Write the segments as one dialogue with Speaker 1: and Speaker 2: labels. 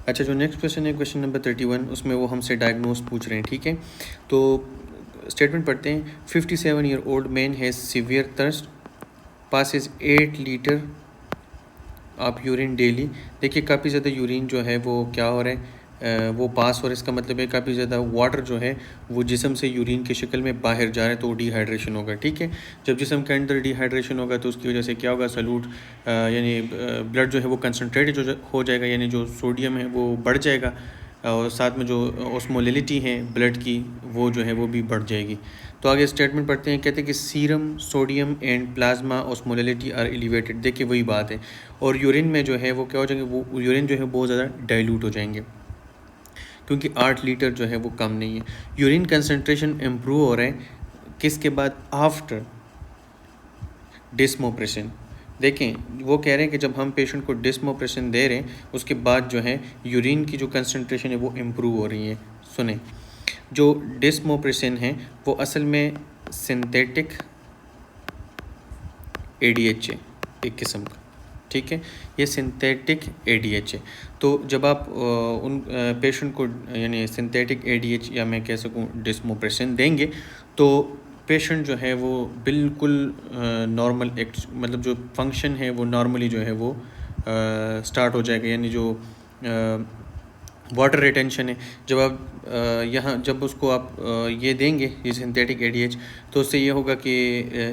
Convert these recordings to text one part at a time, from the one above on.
Speaker 1: अच्छा, जो next question है क्वेश्चन नंबर 31, उसमें वो हमसे डायग्नोस पूछ रहे हैं, ठीक है। तो स्टेटमेंट पढ़ते हैं। 57-year-old man has severe thirst, passes 8 litre of urine daily. देखिए काफ़ी ज़्यादा यूरिन जो है वो क्या हो रहा है, वो पास हो रहा है। इसका मतलब है काफ़ी ज़्यादा वाटर जो है वो जिस्म से यूरिन की शक्ल में बाहर जा रहा है, तो डिहाइड्रेशन होगा, ठीक है। जब जिस्म के अंदर डिहाइड्रेशन होगा तो उसकी वजह से क्या होगा, सलूट यानी ब्लड जो है वो कंसनट्रेटेड हो जाएगा, यानी जो सोडियम है वो बढ़ जाएगा, और साथ में जो ऑस्मोलिटी है ब्लड की वो जो है वो भी बढ़ जाएगी। तो आगे स्टेटमेंट पढ़ते हैं। कहते हैं कि serum sodium and plasma osmolality are elevated. देखिए वही बात है, और यूरिन में जो है वो क्या हो जाएंगे, वो यूरिन जो है बहुत ज़्यादा डाइल्यूट हो जाएंगे, क्योंकि 8 लीटर जो है वो कम नहीं है। यूरिन कंसनट्रेशन इम्प्रूव हो रहा है किसके बाद, आफ्टर डिस्मोप्रेशन। देखें वो कह रहे हैं कि जब हम पेशेंट को डिस्मोप्रेशन दे रहे हैं उसके बाद जो है यूरिन की जो कंसनट्रेशन है वो इम्प्रूव हो रही है। सुने, जो डिस्मोप्रेशन है वो असल में सिंथेटिक ADH है एक किस्म का, ठीक है। ये सिंथेटिक ADH है। तो जब आप उन पेशेंट को यानी सिंथेटिक ADH या मैं कह सकूँ डिस्मोप्रेशन देंगे तो पेशेंट जो है वो बिल्कुल नॉर्मल एक्ट मतलब जो फंक्शन है वो नॉर्मली जो है वो स्टार्ट हो जाएगा, यानी जो वाटर रिटेंशन है। जब आप यहाँ जब उसको आप ये देंगे ये सिंथेटिक ADH, तो उससे ये होगा कि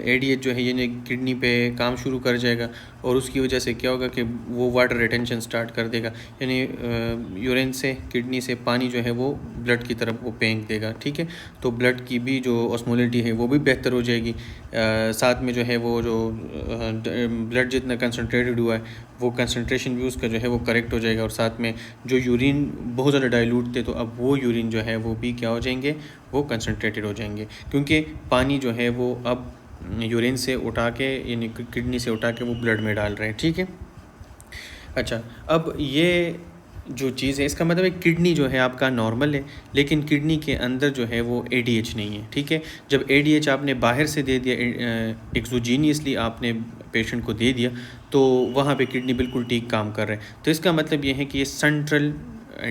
Speaker 1: ADH जो है ये किडनी पे काम शुरू कर जाएगा, और उसकी वजह से क्या होगा कि वो वाटर रिटेंशन स्टार्ट कर देगा, यानी यूरिन से किडनी से पानी जो है वो ब्लड की तरफ वो फेंक देगा, ठीक है। तो ब्लड की भी जो ऑस्मोलिटी है वो भी बेहतर हो जाएगी, साथ में जो है वो जो ब्लड जितना कंसनट्रेटेड हुआ है वो कंसनट्रेशन भी उसका जो है वो करेक्ट हो जाएगा, और साथ में जो यूरिन बहुत ज़्यादा डाइल्यूट थे तो अब वो यूरिन जो है वो भी क्या हो जाएंगे, वो कंसनट्रेटेड हो जाएंगे, क्योंकि पानी जो है वो अब यूरिन से उठा के यानी किडनी से उठा के वो ब्लड में डाल रहे हैं, ठीक है। अच्छा, अब ये जो चीज़ है इसका मतलब है किडनी जो है आपका नॉर्मल है, लेकिन किडनी के अंदर जो है वो ADH नहीं है, ठीक है। जब ADH आपने बाहर से दे दिया, एक्सोजीनियसली आपने पेशेंट को दे दिया, तो वहाँ पे किडनी बिल्कुल ठीक काम कर रहा है। तो इसका मतलब ये है कि ये सेंट्रल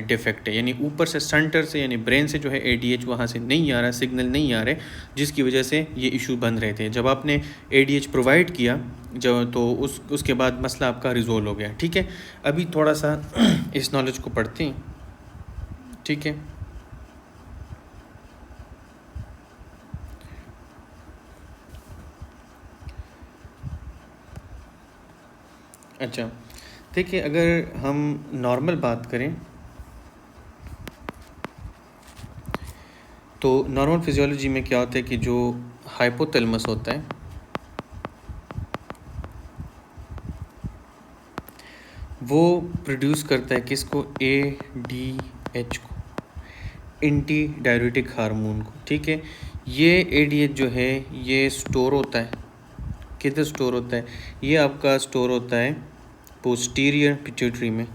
Speaker 1: डिफेक्ट है, यानी ऊपर से सेंटर से यानी ब्रेन से जो है ADH वहाँ से नहीं आ रहा, सिग्नल नहीं आ रहे, जिसकी वजह से ये इशू बन रहे थे। जब आपने ADH प्रोवाइड किया जब, तो उसके बाद मसला आपका रिजोल्व हो गया, ठीक है। अभी थोड़ा सा इस नॉलेज को पढ़ते हैं, ठीक है। अच्छा, देखिए अगर हम नॉर्मल बात करें तो नॉर्मल फिजियोलॉजी में क्या होता है कि जो हाइपोथैलेमस होता है वो प्रोड्यूस करता है किसको, ADH को, एंटी डाययूरेटिक हार्मोन को, ठीक है। ये ADH जो है ये स्टोर होता है, किधर स्टोर होता है, ये आपका स्टोर होता है पोस्टीरियर पिट्यूटरी में,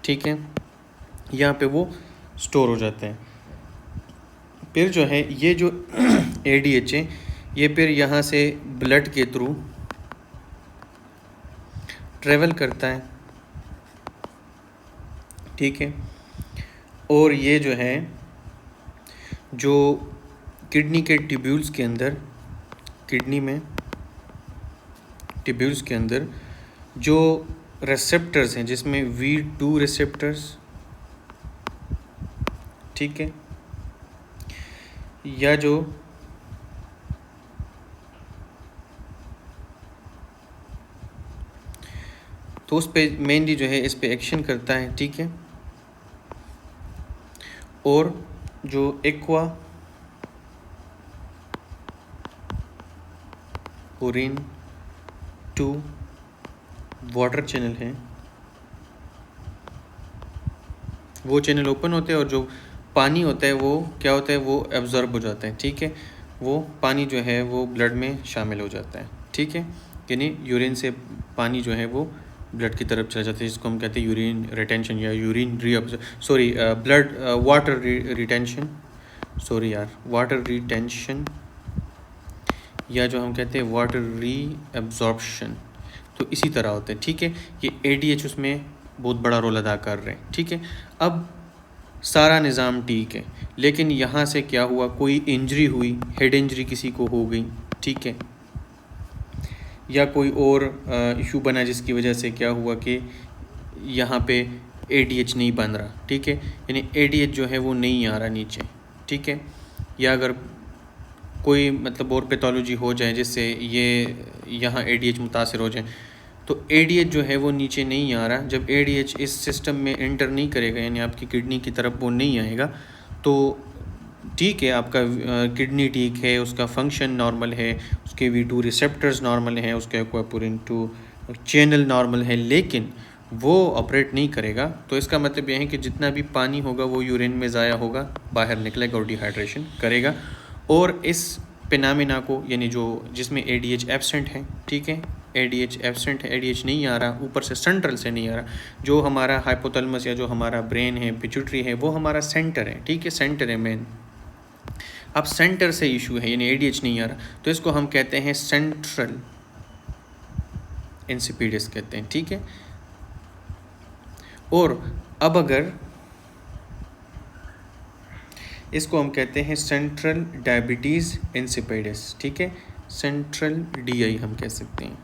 Speaker 1: ठीक है। यहाँ पे वो स्टोर हो जाते हैं। फिर जो है ये जो ADH है ये फिर यहाँ से ब्लड के थ्रू ट्रेवल करता है, ठीक है। और ये जो है जो किडनी के ट्यूब्यूल्स के अंदर, किडनी में ट्यूब्यूल्स के अंदर जो रिसेप्टर्स हैं जिसमें V2 रिसेप्टर्स, ठीक है, या जो तो उस पे मेनली जो है इस पे एक्शन करता है, ठीक है। और जो एक्वा पोरिन 2 वाटर चैनल है वो चैनल ओपन होते हैं, और जो पानी होता है वो क्या होता है, वो एब्जॉर्ब हो जाता है, ठीक है। वो पानी जो है वो ब्लड में शामिल हो जाता है, ठीक है। यानी यूरिन से पानी जो है वो ब्लड की तरफ चला जाता है, जिसको हम कहते हैं यूरिन रिटेंशन या urine blood water retention, water retention, या जो हम कहते हैं वाटर री एब्जॉर्प्शन, तो इसी तरह होता है, ठीक है। ये ADH उसमें बहुत बड़ा रोल अदा कर रहे हैं, ठीक है। अब सारा निज़ाम ठीक है, लेकिन यहाँ से क्या हुआ, कोई इंजरी हुई, हेड इंजरी किसी को हो गई, ठीक है, या कोई और इशू बना जिसकी वजह से क्या हुआ कि यहाँ पे ADH नहीं बन रहा, ठीक है, यानी ADH जो है वो नहीं आ रहा नीचे, ठीक है। या अगर कोई मतलब और पैथोलॉजी हो जाए जिससे ये यहाँ ADH मुतासर हो जाए, तो ADH जो है वो नीचे नहीं आ रहा। जब ADH इस सिस्टम में एंटर नहीं करेगा, यानी आपकी किडनी की तरफ वो नहीं आएगा, तो ठीक है, आपका किडनी ठीक है, उसका फंक्शन नॉर्मल है, उसके V2 रिसेप्टर्स नॉर्मल हैं, उसका एक्वापोरिन टू चैनल नॉर्मल है, लेकिन वो ऑपरेट नहीं करेगा। तो इसका मतलब यह है कि जितना भी पानी होगा वो यूरिन में ज़ाया होगा, बाहर निकलेगा और डिहाइड्रेशन करेगा। और इस फिनोमेना को, यानी जो जिसमें ADH एब्सेंट है, ठीक है, ADH एब्सेंट है, ADH नहीं आ रहा, ऊपर से सेंट्रल से नहीं आ रहा। जो हमारा हाइपोथैलेमस या जो हमारा ब्रेन है, पिट्यूटरी है, वो हमारा सेंटर है, ठीक है, सेंटर है मेन। अब सेंटर से इशू है, यानी ADH नहीं आ रहा, तो इसको हम कहते हैं सेंट्रल इंसिपिडस कहते हैं, ठीक है। और अब अगर इसको हम कहते हैं सेंट्रल डायबिटीज़ इंसिपिडस, ठीक है, सेंट्रल DI हम कह सकते हैं,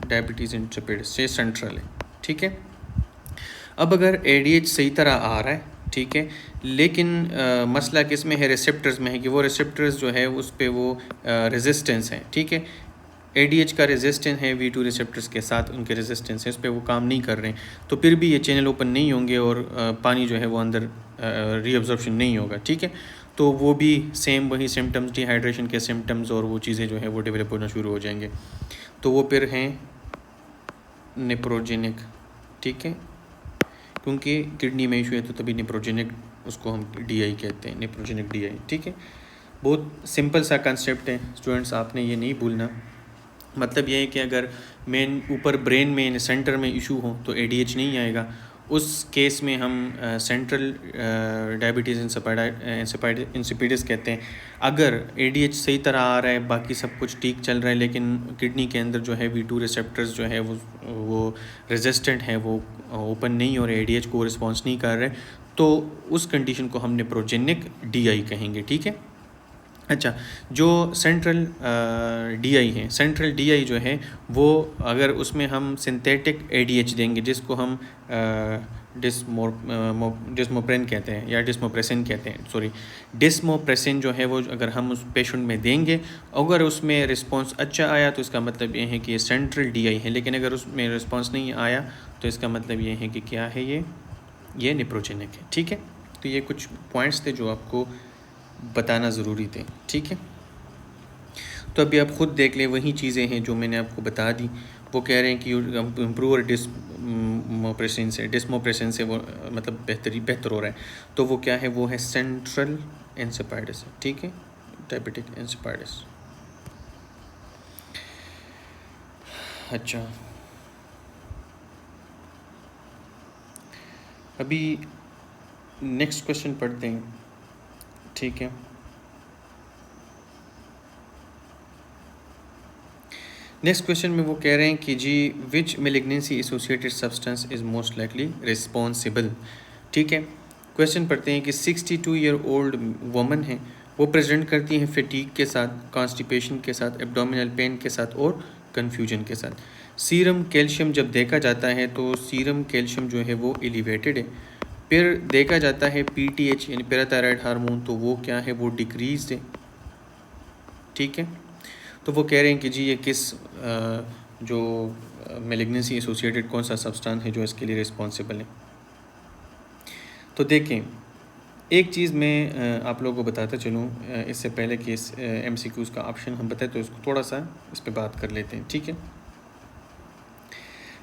Speaker 1: डायबिटीज़ इंसिपिडस ये सेंट्रल है, ठीक है। अब अगर ADH सही तरह आ रहा है, ठीक है, लेकिन मसला किस में है, रिसेप्टर्स में है, कि वो रिसेप्टर्स जो है उस पर वो रेजिस्टेंस है, ठीक है। ADH का रेजिस्टेंस है V2 रिसेप्टर्स के साथ, उनके रेजिस्टेंस है, उस पर वो काम नहीं कर रहे हैं, तो फिर भी ये चैनल ओपन नहीं होंगे और पानी जो है वो अंदर रीअब्जॉर्प्शन नहीं होगा, ठीक है। तो वो भी सेम वही सिम्टम्स, डिहाइड्रेशन के सिम्टम्स और वो चीज़ें जो है वो डेवलप होना शुरू हो जाएंगे, तो वो फिर हैं नेप्रोजेनिक, ठीक है, क्योंकि किडनी में इशू है तो तभी नेप्रोजेनिक उसको हम DI कहते हैं, नेप्रोजेनिक DI, ठीक है। बहुत सिंपल सा कंसेप्ट है स्टूडेंट्स, आपने ये नहीं भूलना। मतलब ये है कि अगर मेन ऊपर ब्रेन में सेंटर में इशू हो तो ADH नहीं आएगा, उस केस में हम सेंट्रल डायबिटीज़ इंसिपिडस कहते हैं। अगर ADH सही तरह आ रहा है, बाकी सब कुछ ठीक चल रहा है, लेकिन किडनी के अंदर जो है V2 रिसेप्टर्स जो है वो रेजिस्टेंट है, वो ओपन नहीं हो रहे, ADH को रिस्पॉन्स नहीं कर रहे, तो उस कंडीशन को हम नेप्रोजेनिक DI कहेंगे, ठीक है। अच्छा, जो सेंट्रल DI है, सेंट्रल DI जो है वो अगर उसमें हम सिंथेटिक ADH देंगे, जिसको हम डिस्मोप्रेन कहते हैं या डिस्मोप्रेसिन कहते हैं, सॉरी डिस्मोप्रेसिन जो है वो अगर हम उस पेशेंट में देंगे, अगर उसमें रिस्पांस अच्छा आया तो इसका मतलब ये है कि ये सेंट्रल DI है, लेकिन अगर उसमें रिस्पांस नहीं आया तो इसका मतलब ये है कि क्या है, ये नेप्रोजेनिक है, ठीक है। तो ये कुछ पॉइंट्स थे जो आपको बताना ज़रूरी थे, ठीक है। तो अभी आप ख़ुद देख लें, वही चीज़ें हैं जो मैंने आपको बता दी। वो कह रहे हैं कि इम्प्रूव डिस्मोप्रेसिन से वो मतलब बेहतर हो रहा है, तो वो क्या है, वो है सेंट्रल इंसिपिडस, ठीक है, डायबिटिक इंसिपिडस। अच्छा, अभी नेक्स्ट क्वेश्चन पढ़ते हैं, ठीक है। नेक्स्ट क्वेश्चन में वो कह रहे हैं कि जी which malignancy associated substance is most likely responsible, ठीक है। क्वेश्चन पढ़ते हैं कि 62 ईयर ओल्ड वुमन है, वो प्रेजेंट करती हैं फटीग के साथ, कॉन्स्टिपेशन के साथ, एब्डोमिनल पेन के साथ और कन्फ्यूजन के साथ। सीरम कैल्शियम जब देखा जाता है तो सीरम कैल्शियम जो है वो एलिवेटेड है। फिर देखा जाता है PTH यानी पैराथायराइड हार्मोन, तो वो क्या है, वो डिक्रीज है, ठीक है। तो वो कह रहे हैं कि जी ये किस जो मेलिग्नेंसी एसोसिएटेड कौन सा सब्सटेंस है जो इसके लिए रिस्पॉन्सिबल है। तो देखें, एक चीज़ मैं आप लोगों को बताता चलूँ इससे पहले कि इस MCQs का ऑप्शन हम बताएं, तो इसको थोड़ा सा इस पर बात कर लेते हैं, ठीक है।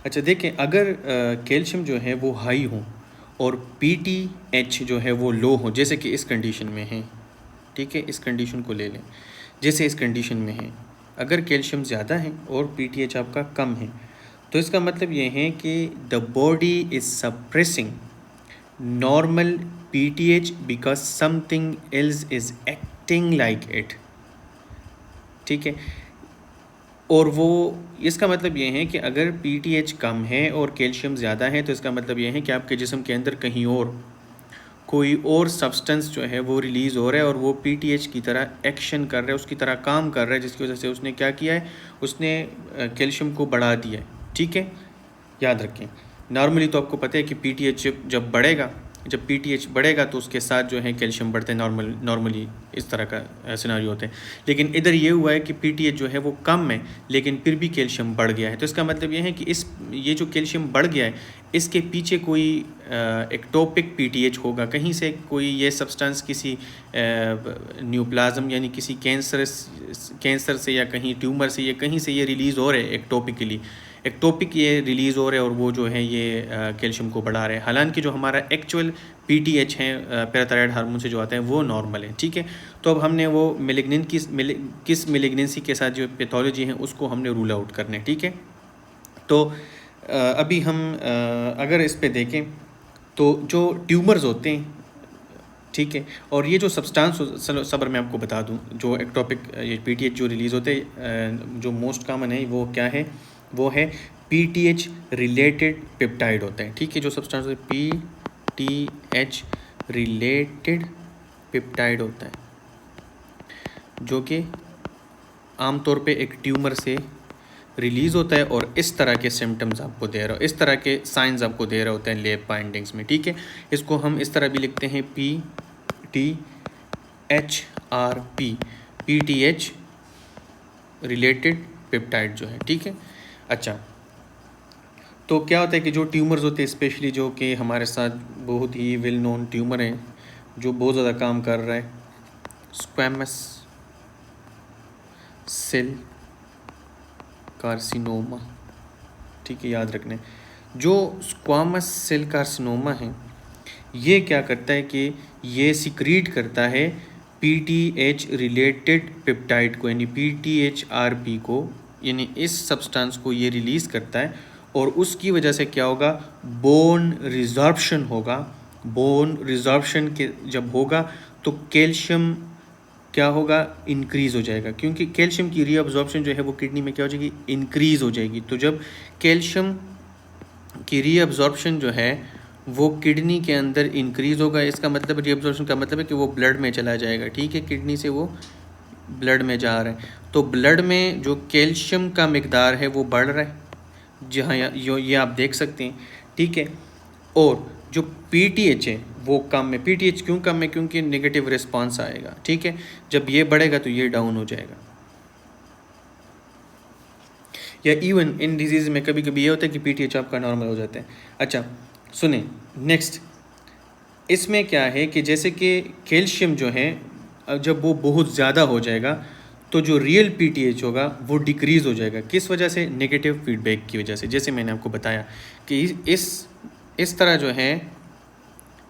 Speaker 1: अच्छा देखें, अगर कैल्शियम जो है वो हाई हो और PTH जो है वो लो हो, जैसे कि इस कंडीशन में है, ठीक है, इस कंडीशन को ले लें, जैसे इस कंडीशन में है, अगर कैल्शियम ज़्यादा है और PTH आपका कम है, तो इसका मतलब ये है कि the body is suppressing normal PTH because something else is acting like it, ठीक है। और वो इसका मतलब ये है कि अगर पीटीएच कम है और कैल्शियम ज़्यादा है तो इसका मतलब ये है कि आपके जिस्म के अंदर कहीं और कोई और सब्सटेंस जो है वो रिलीज़ हो रहा है और वो पीटीएच की तरह एक्शन कर रहा है, उसकी तरह काम कर रहा है, जिसकी वजह से उसने क्या किया है, उसने कैल्शियम को बढ़ा दिया है। ठीक है, याद रखें। नॉर्मली तो आपको पता है कि पीटीएच जब बढ़ेगा, जब पीटीएच बढ़ेगा तो उसके साथ जो है कैल्शियम बढ़ते हैं, नॉर्मली इस तरह का सिनारियो होते हैं। लेकिन इधर ये हुआ है कि पीटीएच जो है वो कम है लेकिन फिर भी कैल्शियम बढ़ गया है। तो इसका मतलब ये है कि ये जो कैल्शियम बढ़ गया है इसके पीछे कोई एक्टोपिक पीटीएच होगा, कहीं से कोई ये सब्सटेंस किसी न्यूप्लाज्म यानी किसी कैंसर से या कहीं ट्यूमर से या कहीं से ये रिलीज़ हो रहे हैं एक्टोपिक ये रिलीज़ हो रहे हैं और वो जो है ये कैल्शियम को बढ़ा रहे हैं। हालांकि जो हमारा एक्चुअल पीटीएच है पैराथायराइड हार्मोन से जो आता है वो नॉर्मल है। ठीक है, तो अब हमने वो किस मेलिग्नेंसी के साथ जो पैथोलॉजी है उसको हमने रूल आउट करना है। ठीक है, तो अभी हम अगर इस पे देखें तो जो ट्यूमर्स होते हैं, ठीक है, और ये जो सब्सटेंस सबर मैं आपको बता दूं, जो एक्टोपिक ये पीटीएच जो रिलीज़ होते हैं जो मोस्ट कॉमन है वो क्या है, वो है पीटीएच रिलेटेड पेप्टाइड होता है। ठीक है, जो सब्सटेंस पीटीएच रिलेटेड पेप्टाइड होता है जो कि आमतौर पे एक ट्यूमर से रिलीज़ होता है और इस तरह के सिम्टम्स आपको दे रहा हो, इस तरह के साइंस आपको दे रहे होते हैं लैब फाइंडिंग्स में। ठीक है, इसको हम इस तरह भी लिखते हैं पीटीएच रिलेटेड पेप्टाइड जो है। ठीक है, अच्छा, तो क्या होता है कि जो ट्यूमर्स होते हैं स्पेशली जो कि हमारे साथ बहुत ही वेल नोन ट्यूमर हैं जो बहुत ज़्यादा काम कर रहा है, स्क्वैमस सेल कार्सिनोमा। ठीक है, याद रखने जो स्क्वामस सेल कार्सिनोमा है ये क्या करता है कि ये सिक्रीट करता है पीटीएच रिलेटेड पेप्टाइड को, यानी पीटीएचआरपी को, यानी इस सब्सटेंस को ये रिलीज़ करता है और उसकी वजह से क्या होगा, बोन रिजॉर्प्शन होगा। बोन रिजॉर्प्शन के जब होगा तो कैल्शियम क्या होगा, इंक्रीज़ हो जाएगा, क्योंकि कैल्शियम की रीअब्जॉर्प्शन जो है वो किडनी में क्या हो जाएगी, इंक्रीज़ हो जाएगी। तो जब कैल्शियम की रीअब्जॉर्प्शन जो है वो किडनी के अंदर इंक्रीज़ होगा, इसका मतलब रीअब्जॉर्प्शन का मतलब है कि वो ब्लड में चला जाएगा। ठीक है, किडनी से वो ब्लड में जा रहा है, तो ब्लड में जो कैल्शियम का मिकदार है वो बढ़ रहा है, जी हाँ, ये आप देख सकते हैं। ठीक है, और जो पीटीएच है वो कम है। पीटीएच क्यों कम है, क्योंकि नेगेटिव रिस्पांस आएगा। ठीक है, जब ये बढ़ेगा तो ये डाउन हो जाएगा। या इवन इन डिजीज़ में कभी कभी ये होता है कि पीटीएच आपका नॉर्मल हो जाता है। अच्छा सुने, नेक्स्ट इसमें क्या है कि जैसे कि कैल्शियम जो है जब वो बहुत ज़्यादा हो जाएगा तो जो रियल पीटीएच होगा वो डिक्रीज़ हो जाएगा। किस वजह से, नेगेटिव फीडबैक की वजह से। जैसे मैंने आपको बताया कि इस तरह जो है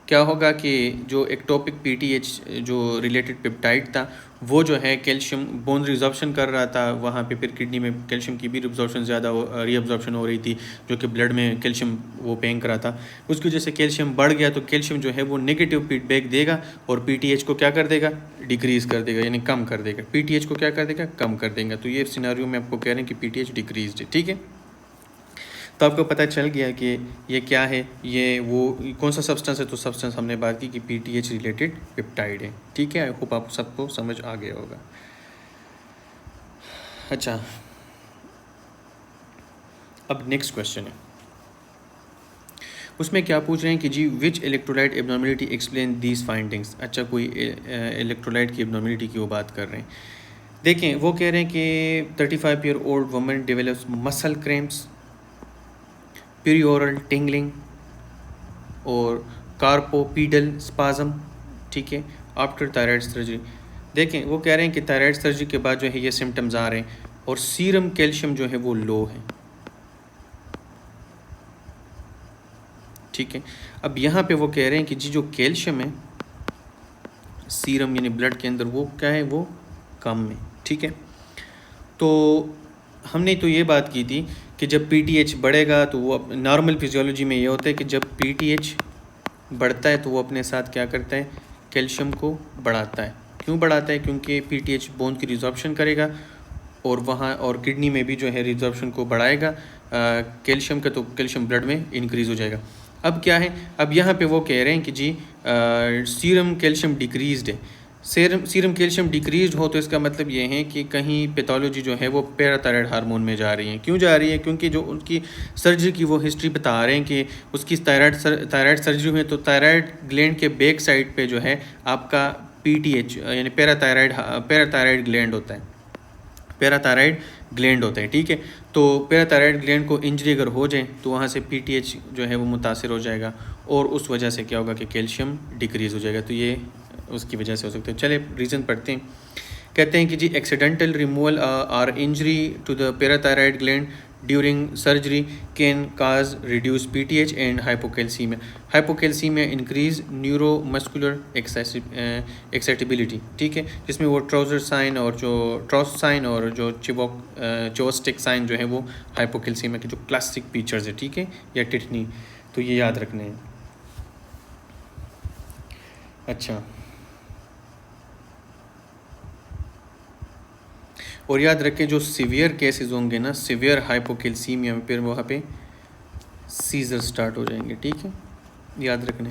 Speaker 1: क्या होगा कि जो एक्टोपिक पीटीएच जो रिलेटेड पेप्टाइड था वो जो है कैल्शियम बोन रिजॉर्प्शन कर रहा था वहाँ पे, फिर किडनी में कैल्शियम की भी रिब्जॉर्प्शन ज़्यादा रीअब्जॉर्प्शन हो रही थी जो कि ब्लड में कैल्शियम वो फेंक रहा था। उसकी वजह से कैल्शियम बढ़ गया तो कैल्शियम जो है वो नेगेटिव फीडबैक देगा और पीटीएच को क्या कर देगा, डिक्रीज़ कर देगा, यानी कम कर देगा। पीटीएच को क्या कर देगा, कम कर देगा। तो ये सिनेरियो में आपको कह रहे हैं कि पीटीएच डिक्रीज है। ठीक है, तो आपको पता चल गया कि ये क्या है, ये वो कौन सा सब्सटेंस है। तो सब्सटेंस हमने बात की कि पीटीएच रिलेटेड पेप्टाइड है। ठीक है, आई होप आप सबको समझ आ गया होगा। अच्छा, अब नेक्स्ट क्वेश्चन है, उसमें क्या पूछ रहे हैं कि जी which electrolyte abnormality explain these findings. अच्छा, कोई इलेक्ट्रोलाइट की एबनॉर्मेलिटी की वो बात कर रहे हैं। देखें, वो कह रहे हैं कि 35 year old woman develops muscle cramps, perioral tingling और कार्पोपीडल स्पाज्म। ठीक है, आफ्टर थायराइड सर्जरी। देखें, वो कह रहे हैं कि थायराइड सर्जरी के बाद जो है ये सिम्टम्स आ रहे हैं और सीरम कैल्शियम जो है वो लो है। ठीक है, अब यहाँ पे वो कह रहे हैं कि जी जो कैल्शियम है सीरम यानी ब्लड के अंदर वो क्या है, वो कम है। ठीक है, तो हमने तो ये बात की थी कि जब पीटीएच बढ़ेगा तो वो नॉर्मल फिजियोलॉजी में ये होता है कि जब पीटीएच बढ़ता है तो वो अपने साथ क्या करता है, कैल्शियम को बढ़ाता है। क्यों बढ़ाता है, क्योंकि पीटीएच बोन की रिजॉर्प्शन करेगा और वहाँ और किडनी में भी जो है रिजॉर्प्शन को बढ़ाएगा कैल्शियम का, तो कैल्शियम ब्लड में इंक्रीज़ हो जाएगा। अब क्या है, अब यहाँ पे वो कह रहे हैं कि जी सीरम कैल्शियम डिक्रीज़ड है। सीरम कैल्शियम डिक्रीज हो तो इसका मतलब ये है कि कहीं पैथोलॉजी जो है वो पैराथायराइड हार्मोन में जा रही है। क्यों जा रही है? क्योंकि जो उनकी सर्जरी की वो हिस्ट्री बता रहे हैं कि उसकी थायराइड सर्जरी हुई तो थायराइड ग्लैंड के बैक साइड पे जो है आपका PTH यानी पैराथायराइड ग्लैंड होता है, पैराथायराइड ग्लैंड होता है, ठीक है। तो पैराथायराइड ग्लैंड को इंजरी अगर हो जाए तो वहाँ से PTH जो है वो मुतासर हो जाएगा और उस वजह से क्या होगा कि कैल्शियम डिक्रीज़ हो जाएगा। तो ये उसकी वजह से हो सकता है। चले रीज़न पढ़ते हैं। कहते हैं कि जी एक्सीडेंटल रिमूवल और injury to the parathyroid gland during surgery can cause reduce PTH and hypocalcaemia. Hypocalcaemia increase neuromuscular excitability, ठीक है, जिसमें वो ट्राउजर साइन और जो ट्रॉस साइन और जो चोस्टिक साइन जो है वो हाइपोकैल्सीमिया के जो क्लासिक फीचर्स है, ठीक है, या टिटनी, तो ये याद रखने हैं। अच्छा, और याद रखें जो सीवियर केसेस होंगे ना, सीवियर हाइपोकैल्सीमिया में फिर वहाँ पे सीजर स्टार्ट हो जाएंगे, ठीक है, याद रखने।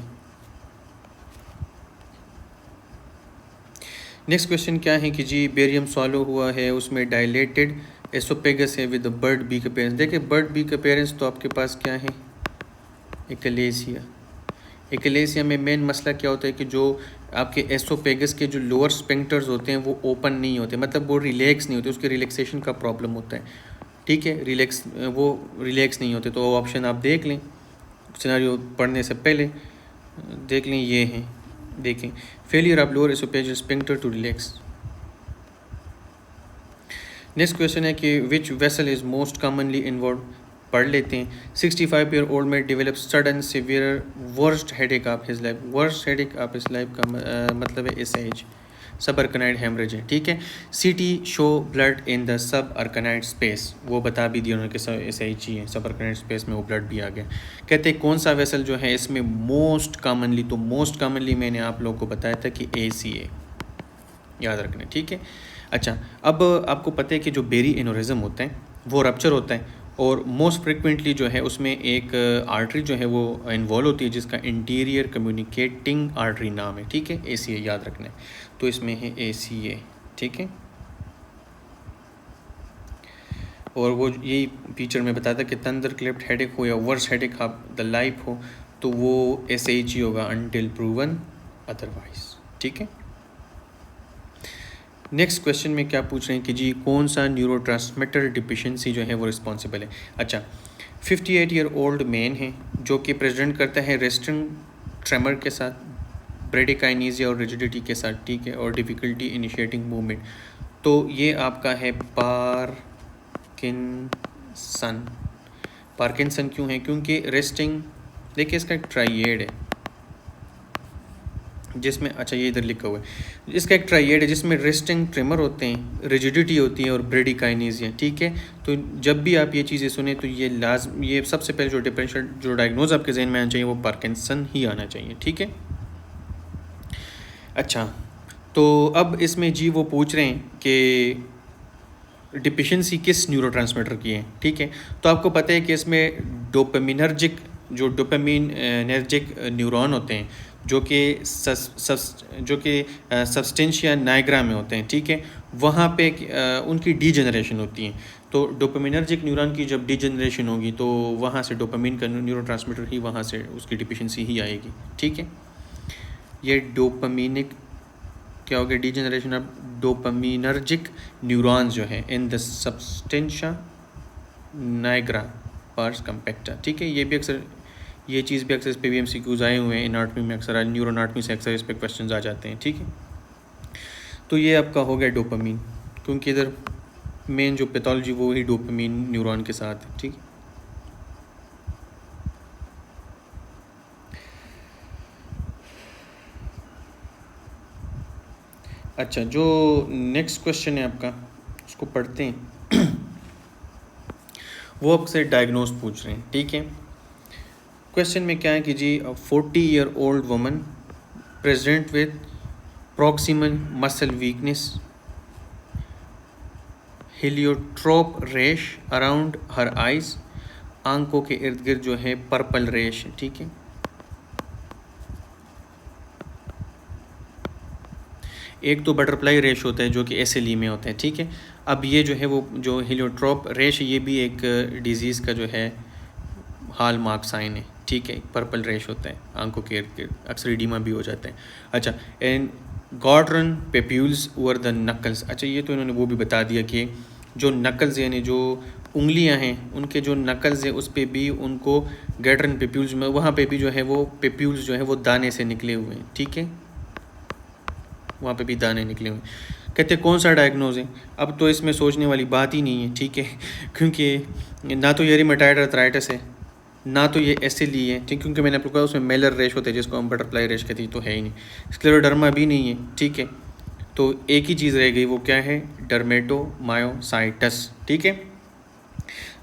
Speaker 1: नेक्स्ट क्वेश्चन क्या है कि जी बेरियम सॉलो हुआ है, उसमें डायलेटेड एसोपेगस है विद बर्ड बीक अपीयरेंस। देखिए बर्ड बीक अपीयरेंस तो आपके पास क्या है, एक्लेसिया। एक्लेसिया में मेन मसला क्या होता है कि जो आपके एसोपेगस के जो लोअर स्पेंक्टर्स होते हैं वो ओपन नहीं होते, मतलब वो रिलैक्स नहीं होते, उसके रिलैक्सेशन का प्रॉब्लम होता है, ठीक है, वो रिलैक्स नहीं होते। तो ऑप्शन आप देख लें, सिनेरियो पढ़ने से पहले देख लें, ये हैं, देखें, failure of lower oesophagus sphincter to relax. Next question है कि which vessel is most commonly involve, पढ़ लेते हैं। 65 ईयर ओल्ड में develop sudden severe worst headache of his life. Worst headache of his life का मतलब है SH, सब अर्कनाइड हेमरेज है, ठीक है। CT show blood in the subarachnoid space, वो बता भी दिया उन्होंने कि SH ही है, सब अर्कनाइड स्पेस में वो ब्लड भी आ गया। कहते हैं कौन सा वेसल जो है इसमें मोस्ट कॉमनली, तो मोस्ट कॉमनली मैंने आप लोगों को बताया था कि ACA, याद रखना, ठीक है। अच्छा, अब आपको पता है कि जो बेरी एनोरिज्म होता है वो रप्चर होता है और मोस्ट फ्रिक्वेंटली जो है उसमें एक आर्टरी जो है वो इन्वॉल्व होती है जिसका इंटीरियर कम्युनिकेटिंग आर्टरी नाम है, ठीक है, ACA याद रखना है। तो इसमें है ACA, ठीक है। और वो यही फीचर में बताता कि थंडर क्लिप्ड हेडेक हो या worse headache of the life हो तो वो SH ही होगा अनटिल प्रूवन अदरवाइज, ठीक है। नेक्स्ट क्वेश्चन में क्या पूछ रहे हैं कि जी कौन सा न्यूरोट्रांसमीटर डिफिशिएंसी जो है वो रिस्पॉन्सिबल है। अच्छा, 58 ईयर ओल्ड मैन है जो कि प्रेजेंट करता है रेस्टिंग ट्रेमर के साथ, ब्रेडिकाइनेसिया और रिजिडिटी के साथ, ठीक है, और डिफ़िकल्टी इनिशिएटिंग मूवमेंट। तो ये आपका है पार्किंसन। पार्किंसन क्यों है? क्योंकि रेस्टिंग, देखिए इसका एक ट्राइएड है जिसमें, अच्छा ये इधर लिखा हुआ है, इसका एक ट्राइएड है जिसमें रेस्टिंग ट्रिमर होते हैं, रिजिडिटी होती है और ब्रेडिकाइनेसिया, ठीक है। तो जब भी आप ये चीज़ें सुने तो ये सबसे पहले जो डिफरेंशियल जो डायग्नोज आपके जहन में आना चाहिए वो पार्किंसन ही आना चाहिए, ठीक है। अच्छा, तो अब इसमें जी वो पूछ रहे हैं कि डिफिशिएंसी किस न्यूरोट्रांसमीटर की है, ठीक है। तो आपको पता है कि इसमें डोपामिनर्जिक न्यूरॉन होते हैं जो कि सब्सटेंशिया नाइग्रा में होते हैं, ठीक है, वहाँ पे उनकी डीजनरेशन होती है। तो डोपामिनर्जिक न्यूरॉन की जब डीजनरेशन होगी तो वहाँ से डोपामिन का न्यूरोट्रांसमीटर ही वहाँ से उसकी डिफिशिएंसी ही आएगी, ठीक है। ये डोपामिनिक क्या हो गया, डीजनरेशन ऑफ डोपामिनर्जिक न्यूरॉन्स जो है in the substantia nigra pars compacta, ठीक है। ये चीज़ भी अक्सर इस पे भी MCQs आए हुए हैं एनाटॉमी में, अक्सर न्यूरोनाटमी से अक्सर इस पे क्वेश्चन आ जाते हैं, ठीक है। तो ये आपका हो गया डोपामीन, क्योंकि इधर मेन जो पैथोलॉजी वो ही डोपामीन न्यूरॉन के साथ है, ठीक है। अच्छा, जो नेक्स्ट क्वेश्चन है आपका उसको पढ़ते हैं। वो आपसे डायग्नोज पूछ रहे हैं, ठीक है। क्वेश्चन में क्या है कि जी 40 year old woman present with proximal muscle weakness, heliotrope रेश अराउंड हर आइज, आंखों के इर्द गिर्द जो है पर्पल रेश, ठीक है। एक तो बटरफ्लाई रेश होता है जो कि एसएलई में होते हैं, ठीक है। अब ये जो है वो जो हेलियोट्रोप रेश, ये भी एक डिजीज़ का जो है हॉल मार्क साइन है, ठीक है। पर्पल रेश होता है आंखों के इर्द गिर्द, अक्सर इडीमा भी हो जाते हैं। अच्छा, and Gottron papules over the knuckles. अच्छा, ये तो इन्होंने वो भी बता दिया कि जो नकल्स यानी जो उंगलियां हैं उनके जो नकल्स है उस पर भी उनको गैड्रन पेप्यूल्स में, वहाँ पे भी जो है वो पेप्यूल्स जो है वो दाने से निकले हुए हैं, ठीक है। वहाँ पे भी दाने निकले हुए हैं। कहते कौन सा डायग्नोज है? अब तो इसमें सोचने वाली बात ही नहीं है, ठीक है, क्योंकि ना तो ये रिमेटॉइड अर्थराइटिस है, ना तो ये एसएलई है, ठीक, क्योंकि मैंने आपको कहा उसमें मेलर रेश होते हैं जिसको हम बटरफ्लाई रेश कहते हैं, तो है ही नहीं। स्क्लेरोडर्मा भी नहीं है, ठीक है। तो एक ही चीज़ रह गई, वो क्या है? डर्मेटोमायोसाइटस, ठीक है।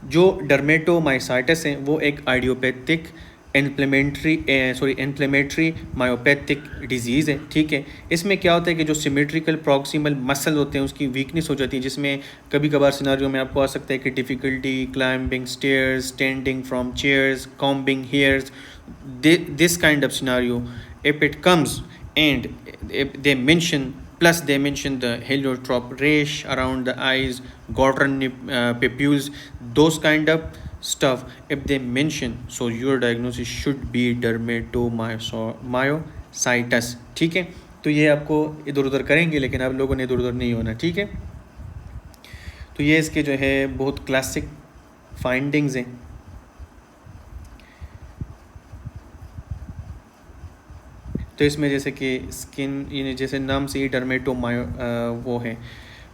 Speaker 1: जो डर्मेटोमायोसाइटस है वो एक आइडियोपैथिक इन्फ्लेमेटरी मायोपैथिक डिजीज़ है, ठीक है। इसमें क्या होता है कि जो सिमेट्रिकल प्रॉक्सिमल मसल होते हैं उसकी वीकनेस हो जाती है, जिसमें कभी कभार सिनारियो में आपको आ सकता है कि difficulty climbing stairs, standing from chairs, combing hairs, this kind of scenario if it comes and if they mention the heliotrope rash around the eyes, Gordon papules, those kind of stuff if they mention, so your diagnosis should be dermatomyositis, ठीक है। तो ये आपको इधर उधर करेंगे लेकिन आप लोगों ने इधर उधर नहीं होना, ठीक है। तो ये इसके जो है बहुत क्लासिक फाइंडिंग्स हैं। तो इसमें जैसे कि स्किन, यानी जैसे नाम से ही वो है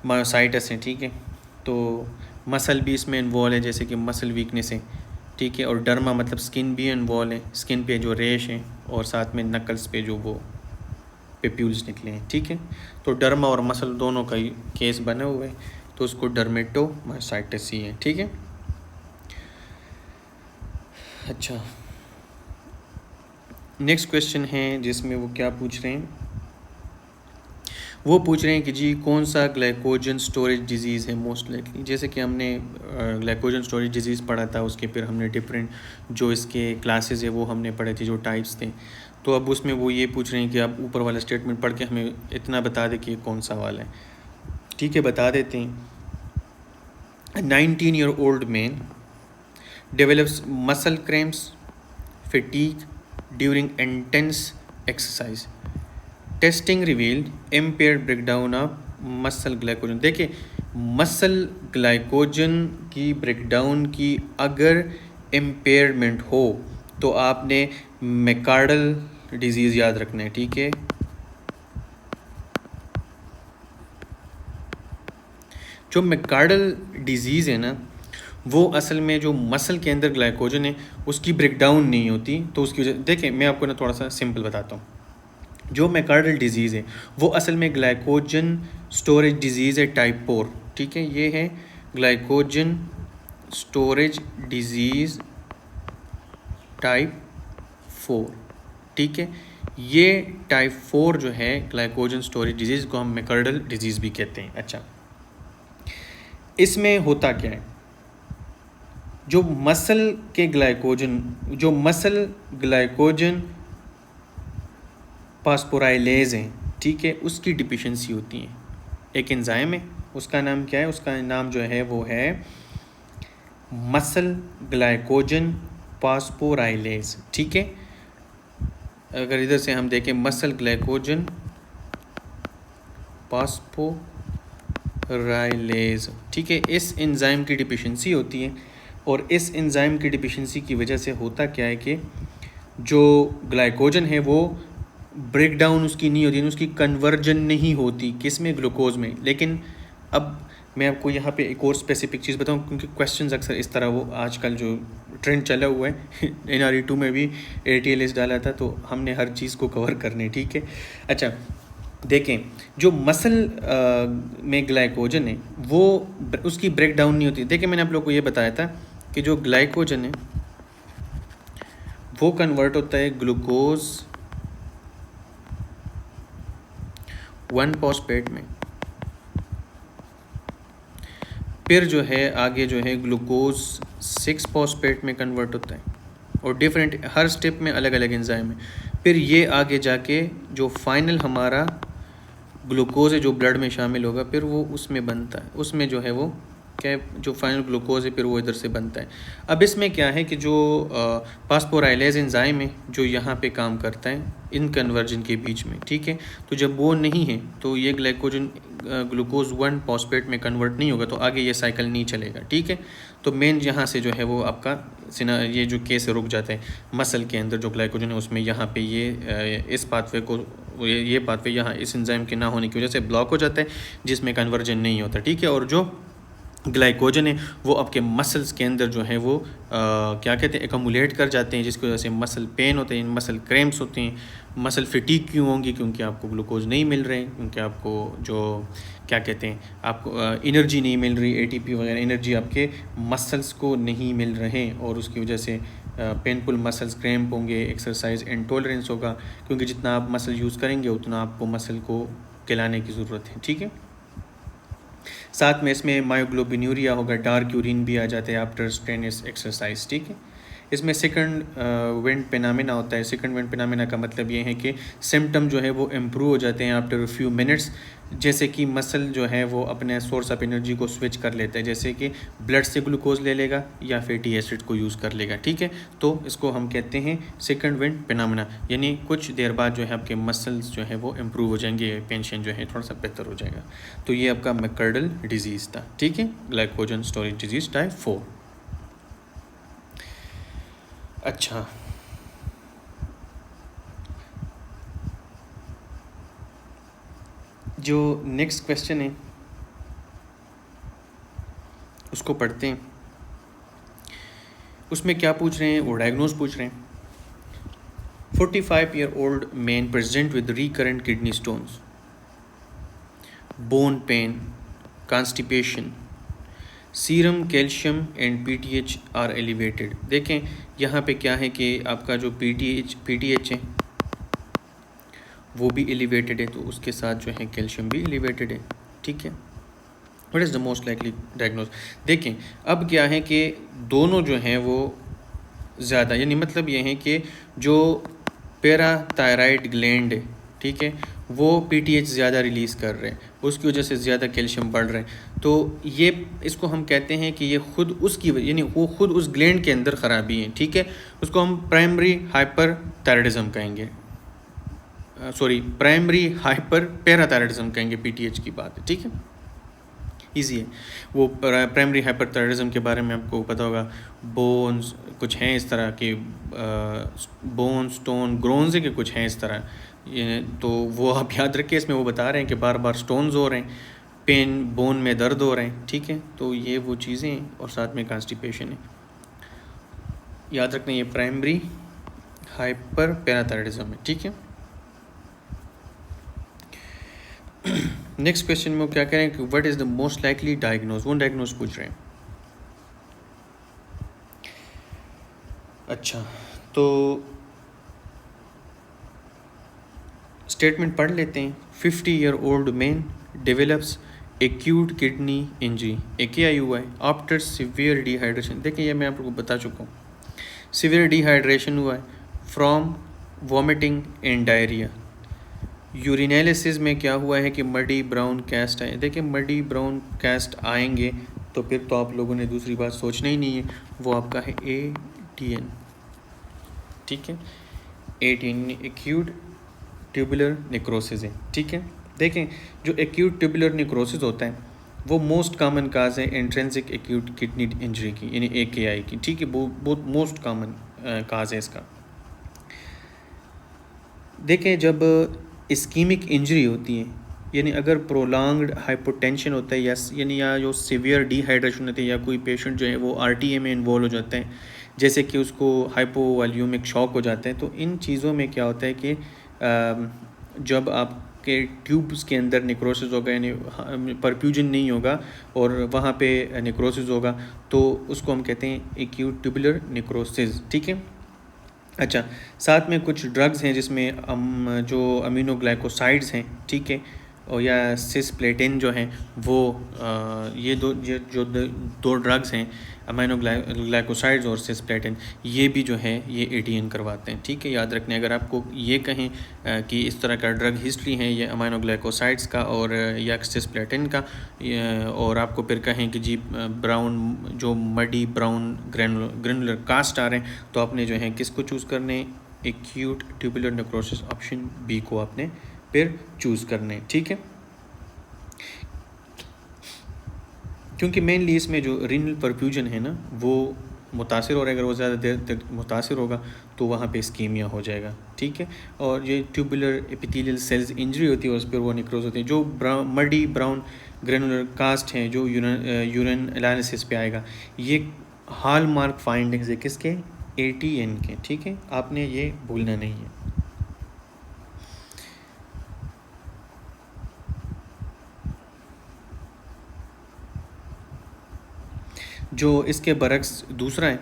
Speaker 1: मायोसाइटस है, ठीक है। तो मसल भी इसमें इन्वॉल्व है, जैसे कि मसल वीकनेस है, ठीक है। और डर्मा मतलब स्किन भी इन्वॉल्व है, स्किन पे जो रेश हैं और साथ में नकल्स पे जो वो पेप्यूल्स निकले हैं, ठीक है। तो डर्मा और मसल दोनों का ही केस बना हुआ है, तो उसको डर्मेटोमायोसाइटिस ही है, ठीक है। अच्छा, नेक्स्ट क्वेश्चन है जिसमें वो क्या पूछ रहे हैं, वो पूछ रहे हैं कि जी कौन सा ग्लाइकोजन स्टोरेज डिजीज़ है मोस्ट लाइकली। जैसे कि हमने ग्लाइकोजन स्टोरेज डिजीज़ पढ़ा था, उसके फिर हमने डिफरेंट जो इसके क्लासेस है वो हमने पढ़े थे, जो टाइप्स थे। तो अब उसमें वो ये पूछ रहे हैं कि आप ऊपर वाला स्टेटमेंट पढ़ के हमें इतना बता दें कि ये कौन सा वाला है, ठीक है। बता देते हैं। 19-year-old man develops muscle cramps, fatigue during intense exercise. Testing revealed impaired breakdown of muscle glycogen. देखिए, मसल ग्लाइकोजन की ब्रेकडाउन की अगर इम्पेयरमेंट हो तो आपने मैकार्डल डिजीज़ याद रखना है, ठीक है। जो मैकार्डल डिजीज़ है ना, वो असल में जो मसल के अंदर ग्लाइकोजन है उसकी ब्रेकडाउन नहीं होती, तो उसकी वजह, देखिए मैं आपको ना थोड़ा सा सिंपल बताता हूँ। जो मैकार्डल डिजीज़ है वो असल में ग्लाइकोजन स्टोरेज डिजीज़ है टाइप 4, ठीक है। ये है ग्लाइकोजन स्टोरेज डिजीज़ टाइप 4, ठीक है। ये टाइप 4 जो है ग्लाइकोजन स्टोरेज डिजीज़ को हम मैकार्डल डिजीज़ भी कहते हैं। अच्छा, इसमें होता क्या है, जो मसल ग्लाइकोजन फास्फोराइलेज हैं, ठीक है, उसकी डिफिशिएंसी होती है। एक एंजाइम है, उसका नाम क्या है? उसका नाम जो है वो है मसल ग्लाइकोजन फास्फोराइलेज, ठीक है। अगर इधर से हम देखें मसल ग्लाइकोजन फास्फोराइलेज, ठीक है, इस एंजाइम की डिफिशिएंसी होती है। और इस एंजाइम की डिफिशिएंसी की वजह से होता क्या है कि जो ग्लाइकोजन है वो ब्रेक डाउन उसकी नहीं होती, उसकी कन्वर्जन नहीं होती, किस में? ग्लूकोज में। लेकिन अब मैं आपको यहाँ पे एक और स्पेसिफिक चीज़ बताऊँ, क्योंकि क्वेश्चंस अक्सर इस तरह, वो आजकल जो ट्रेंड चला हुआ है NRE2 में भी ATLS डाला था, तो हमने हर चीज़ को कवर करने, ठीक है। अच्छा, देखें, जो मसल में ग्लाइकोजन है वो उसकी ब्रेक डाउन नहीं होती। देखिए, मैंने आप लोग को ये बताया था कि जो ग्लाइकोजन है वो कन्वर्ट होता है ग्लूकोज 1-फॉस्फेट में। फिर जो है आगे जो है ग्लूकोज 6 फॉस्फेट में कन्वर्ट होता है और डिफरेंट हर स्टेप में अलग अलग एंजाइम है। फिर ये आगे जाके जो फाइनल हमारा ग्लूकोज है जो ब्लड में शामिल होगा फिर वो उसमें बनता है, उसमें जो है वो क्या जो फाइनल ग्लूकोज है फिर वो इधर से बनता है। अब इसमें क्या है कि जो फास्फोराइलेज एंजाइम है जो यहाँ पे काम करता है इन कन्वर्जन के बीच में, ठीक है। तो जब वो नहीं है तो ये ग्लाइकोजन ग्लूकोज 1 फॉस्फेट में कन्वर्ट नहीं होगा तो आगे ये साइकिल नहीं चलेगा, ठीक है। तो मेन यहाँ से जो है वो आपका ये जो केस रुक जाता है मसल के अंदर जो ग्लाइकोजन है उसमें यहाँ पे ये इस पाथवे को ये पाथवे यहाँ इस एंजाइम के ना होने की वजह से ब्लॉक हो जाता है जिसमें कन्वर्जन नहीं होता, ठीक है। और जो ग्लाइकोजन है वो आपके मसल्स के अंदर जो है वो क्या कहते हैं एकमुलेट कर जाते हैं जिसकी वजह से मसल पेन होते हैं, मसल क्रैम्प्स होते हैं। मसल फिटीक क्यों होंगी? क्योंकि आपको ग्लूकोज नहीं मिल रहे हैं, क्योंकि आपको जो क्या कहते हैं आपको एनर्जी नहीं मिल रही, एटीपी वगैरह एनर्जी आपके मसल्स को नहीं मिल रहे और उसकी वजह से पेनफुल मसल्स क्रैम्प होंगे, एक्सरसाइज इंटॉलरेंस होगा, क्योंकि जितना आप मसल यूज़ करेंगे उतना आपको मसल को खिलाने की ज़रूरत है, ठीक है। साथ में इसमें मायोग्लोबिन्यूरिया होगा, डार्क यूरिन भी आ जाते हैं आफ्टर स्ट्रेनस एक्सरसाइज, ठीक है। इसमें सेकंड विंड फिनोमेना होता है। सेकंड विंड फिनोमेना का मतलब ये है कि सिम्टम जो है वो इम्प्रूव हो जाते हैं आफ्टर फ्यू मिनट्स, जैसे कि मसल जो है वो अपने सोर्स ऑफ एनर्जी को स्विच कर लेता है, जैसे कि ब्लड से ग्लूकोज ले लेगा या फैटी एसिड को यूज़ कर लेगा, ठीक है। तो इसको हम कहते हैं सेकंड विंड फिनोमेना, यानी कुछ देर बाद जो है आपके मसल्स जो है वो इम्प्रूव हो जाएंगे, पेंशन जो है थोड़ा सा बेहतर हो जाएगा। तो ये आपका मैककार्डल डिजीज़ था, ठीक है, ग्लाइकोजन स्टोरेज डिजीज़ टाइप 4। अच्छा, जो नेक्स्ट क्वेश्चन है उसको पढ़ते हैं। उसमें क्या पूछ रहे हैं? वो डायग्नोज पूछ रहे हैं। 45-year-old man present with recurrent kidney stones, bone pain, constipation, serum calcium and PTH are elevated. देखें यहाँ पे क्या है कि आपका जो पीटीएच है वो भी एलिवेटेड है, तो उसके साथ जो है कैल्शियम भी एलिवेटेड है, ठीक है। What is the most likely diagnose? देखें अब क्या है कि दोनों जो हैं वो ज़्यादा, यानी मतलब ये है कि जो पैराथायराइड ग्लैंड है, ठीक है, वो पीटीएच ज़्यादा रिलीज़ कर रहे हैं, उसकी वजह से ज़्यादा कैल्शियम बढ़ रहे हैं। तो ये इसको हम कहते हैं कि ये खुद उसकी यानी वो खुद उस ग्लैंड के अंदर ख़राबी है, ठीक है। उसको हम प्राइमरी हाइपरथायराइडिज्म कहेंगे, सॉरी प्राइमरी हाइपर पैराथायराइडिज्म कहेंगे, पीटीएच की बात है, ठीक है, ईजी है। वो प्राइमरी हाइपरथायराइडिज्म के बारे में आपको पता होगा, बोन्स कुछ हैं इस तरह के, बोन स्टोन ग्रोन्स है कि कुछ हैं इस तरह, ये तो वो आप याद रखिए। इसमें वो बता रहे हैं कि बार बार स्टोन्स हो रहे हैं, पेन बोन में दर्द हो रहे हैं, ठीक है। तो ये वो चीज़ें हैं और साथ में कॉन्स्टिपेशन है, याद रखना, ये प्राइमरी हाइपर पैराथायराइडिज्म है, ठीक है। नेक्स्ट क्वेश्चन में वो क्या कह रहे हैं कि what is the most likely diagnose, वो डायग्नोज पूछ रहे हैं। अच्छा, तो स्टेटमेंट पढ़ लेते हैं। 50-year-old man develops acute kidney injury, AKI हुआ है आफ्टर सीवियर डिहाइड्रेशन। देखिए ये मैं आपको बता चुका हूँ, सीवियर डिहाइड्रेशन हुआ है फ्रॉम वॉमिटिंग एंड डायरिया। यूरिनालिसिस में क्या हुआ है कि मडी ब्राउन कैस्ट आए। देखिए मडी ब्राउन कैस्ट आएंगे तो फिर तो आप लोगों ने दूसरी बात सोचना ही नहीं है, वो आपका है ATN, ठीक है। ATN एक्यूट ट्यूबुलर नेक्रोसिस है, ठीक है। देखें जो एक्यूट ट्यूबुलर नेक्रोसिस होता है वो मोस्ट कॉमन काज है इंट्रिंसिक एक्यूट किडनी इंजरी की, यानी AKI की, ठीक है। बहुत मोस्ट कॉमन काज है इसका। देखें जब इस्कीमिक इंजरी होती है, यानी अगर प्रोलॉन्ग्ड हाइपोटेंशन होता है यानी या जो सीवियर डिहाइड्रेशन होती है, या कोई पेशेंट जो है वो RTA में इन्वॉल्व हो जाता है, जैसे कि उसको हाइपोवॉल्यूमिक शॉक हो जाता है, तो इन चीज़ों में क्या होता है कि जब आपके ट्यूब्स के अंदर नेक्रोसिस होगा, यानी परफ्यूजन नहीं होगा और वहाँ पे नेक्रोसिस होगा, तो उसको हम कहते हैं एक्यूट ट्यूबुलर नेक्रोसिस, ठीक है। अच्छा, साथ में कुछ ड्रग्स हैं जिसमें जो अमीनोग्लाइकोसाइड्स हैं, ठीक है, और या सिस्प्लेटिन जो हैं वो ये दो ड्रग्स हैं, अमाइनो ग्लाइकोसाइड्स और सिस्प्लेटिन, ये भी जो है ये एडीएन करवाते हैं। ठीक है, याद रखने अगर आपको ये कहें कि इस तरह का ड्रग हिस्ट्री है ये अमाइनो ग्लाइकोसाइड्स का और या सिस्प्लेटिन का, और आपको फिर कहें कि जी ब्राउन जो मडी ब्राउन ग्रेनुलर कास्ट आ रहे हैं, तो आपने जो है किसको चूज़ करने, acute tubular necrosis option B को आपने फिर चूज़ करने। ठीक है, क्योंकि मेनली इसमें जो रीनल परफ्यूजन है ना वो मुतासिर हो रहा है, अगर वो ज़्यादा देर तक मुतासिर होगा तो वहाँ पे स्कीमिया हो जाएगा। ठीक है, और ये ट्यूबुलर एपिथेलियल सेल्स इंजरी होती है और उस पर वो निक्रोज होती है। जो मडी ब्राउन ग्रेनुलर कास्ट हैं जो यूरिन एनालिसिस पे आएगा, ये हॉल मार्क फाइंडिंग्स है किसके, एटीएन के। ठीक है, आपने ये भूलना नहीं है। जो इसके बरक्स दूसरा है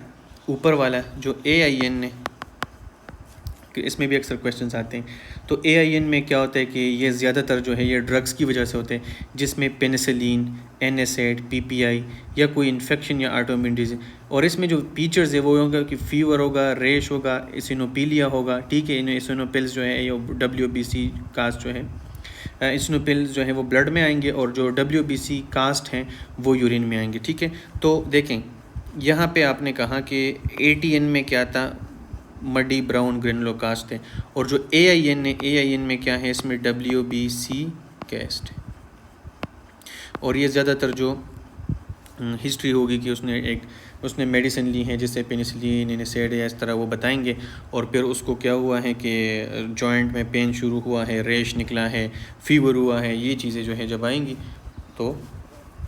Speaker 1: ऊपर वाला जो AIN ने, इसमें भी अक्सर क्वेश्चंस आते हैं, तो AIN में क्या होता है कि ये ज़्यादातर जो है ये ड्रग्स की वजह से होते हैं, जिसमें पेनिसिलिन, NSAID, PPI या कोई इन्फेक्शन या ऑटोइम्यून डिजीज। और इसमें जो फीचर्स है वो होगा कि फ़ीवर होगा, रेश होगा, इसिनोपीलिया होगा। ठीक है, इन इसिनोपिल्स जो है ये WBC कास्ट जो है, इसिनोपिल्स जो है वो ब्लड में आएंगे और जो WBC कास्ट हैं वो यूरिन में आएंगे। ठीक है, तो देखें यहाँ पे आपने कहा कि ATN में क्या था, मडी ब्राउन ग्रेनुलो कास्ट है, और जो AIN है, AIN में क्या है, इसमें WBC कास्ट है। और ये ज़्यादातर जो हिस्ट्री होगी कि उसने मेडिसिन ली है जिससे पेनिसिलिन, एनएसएड या इस तरह वो बताएंगे, और फिर उसको क्या हुआ है कि जॉइंट में पेन शुरू हुआ है, रेश निकला है, फीवर हुआ है, ये चीज़ें जो है जब आएंगी तो,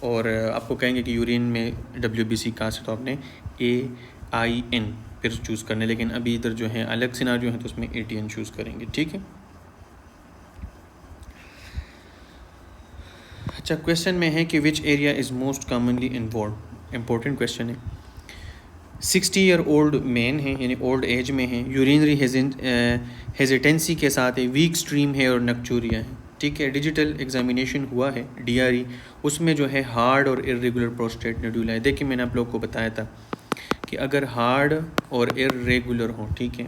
Speaker 1: और आपको कहेंगे कि यूरिन में WBC कास्ट है तो आपने AIN फिर चूज़ करने, लेकिन अभी इधर जो है अलग सिनारियो है तो उसमें ATN चूज़ करेंगे। ठीक है, अच्छा क्वेश्चन में है कि which area is most commonly involve, important question है। 60 ईयर ओल्ड मैन है, यानी ओल्ड एज में है, यूरिनरी हेजिटेंसी के साथ है, वीक स्ट्रीम है और नक्चूरिया है। ठीक है, डिजिटल एग्जामिनेशन हुआ है DRE, उसमें जो है हार्ड और इरेगुलर प्रोस्टेट नोड्यूल है। देखिए मैंने आप लोग को बताया था कि अगर हार्ड और इरेगुलर हो, ठीक है,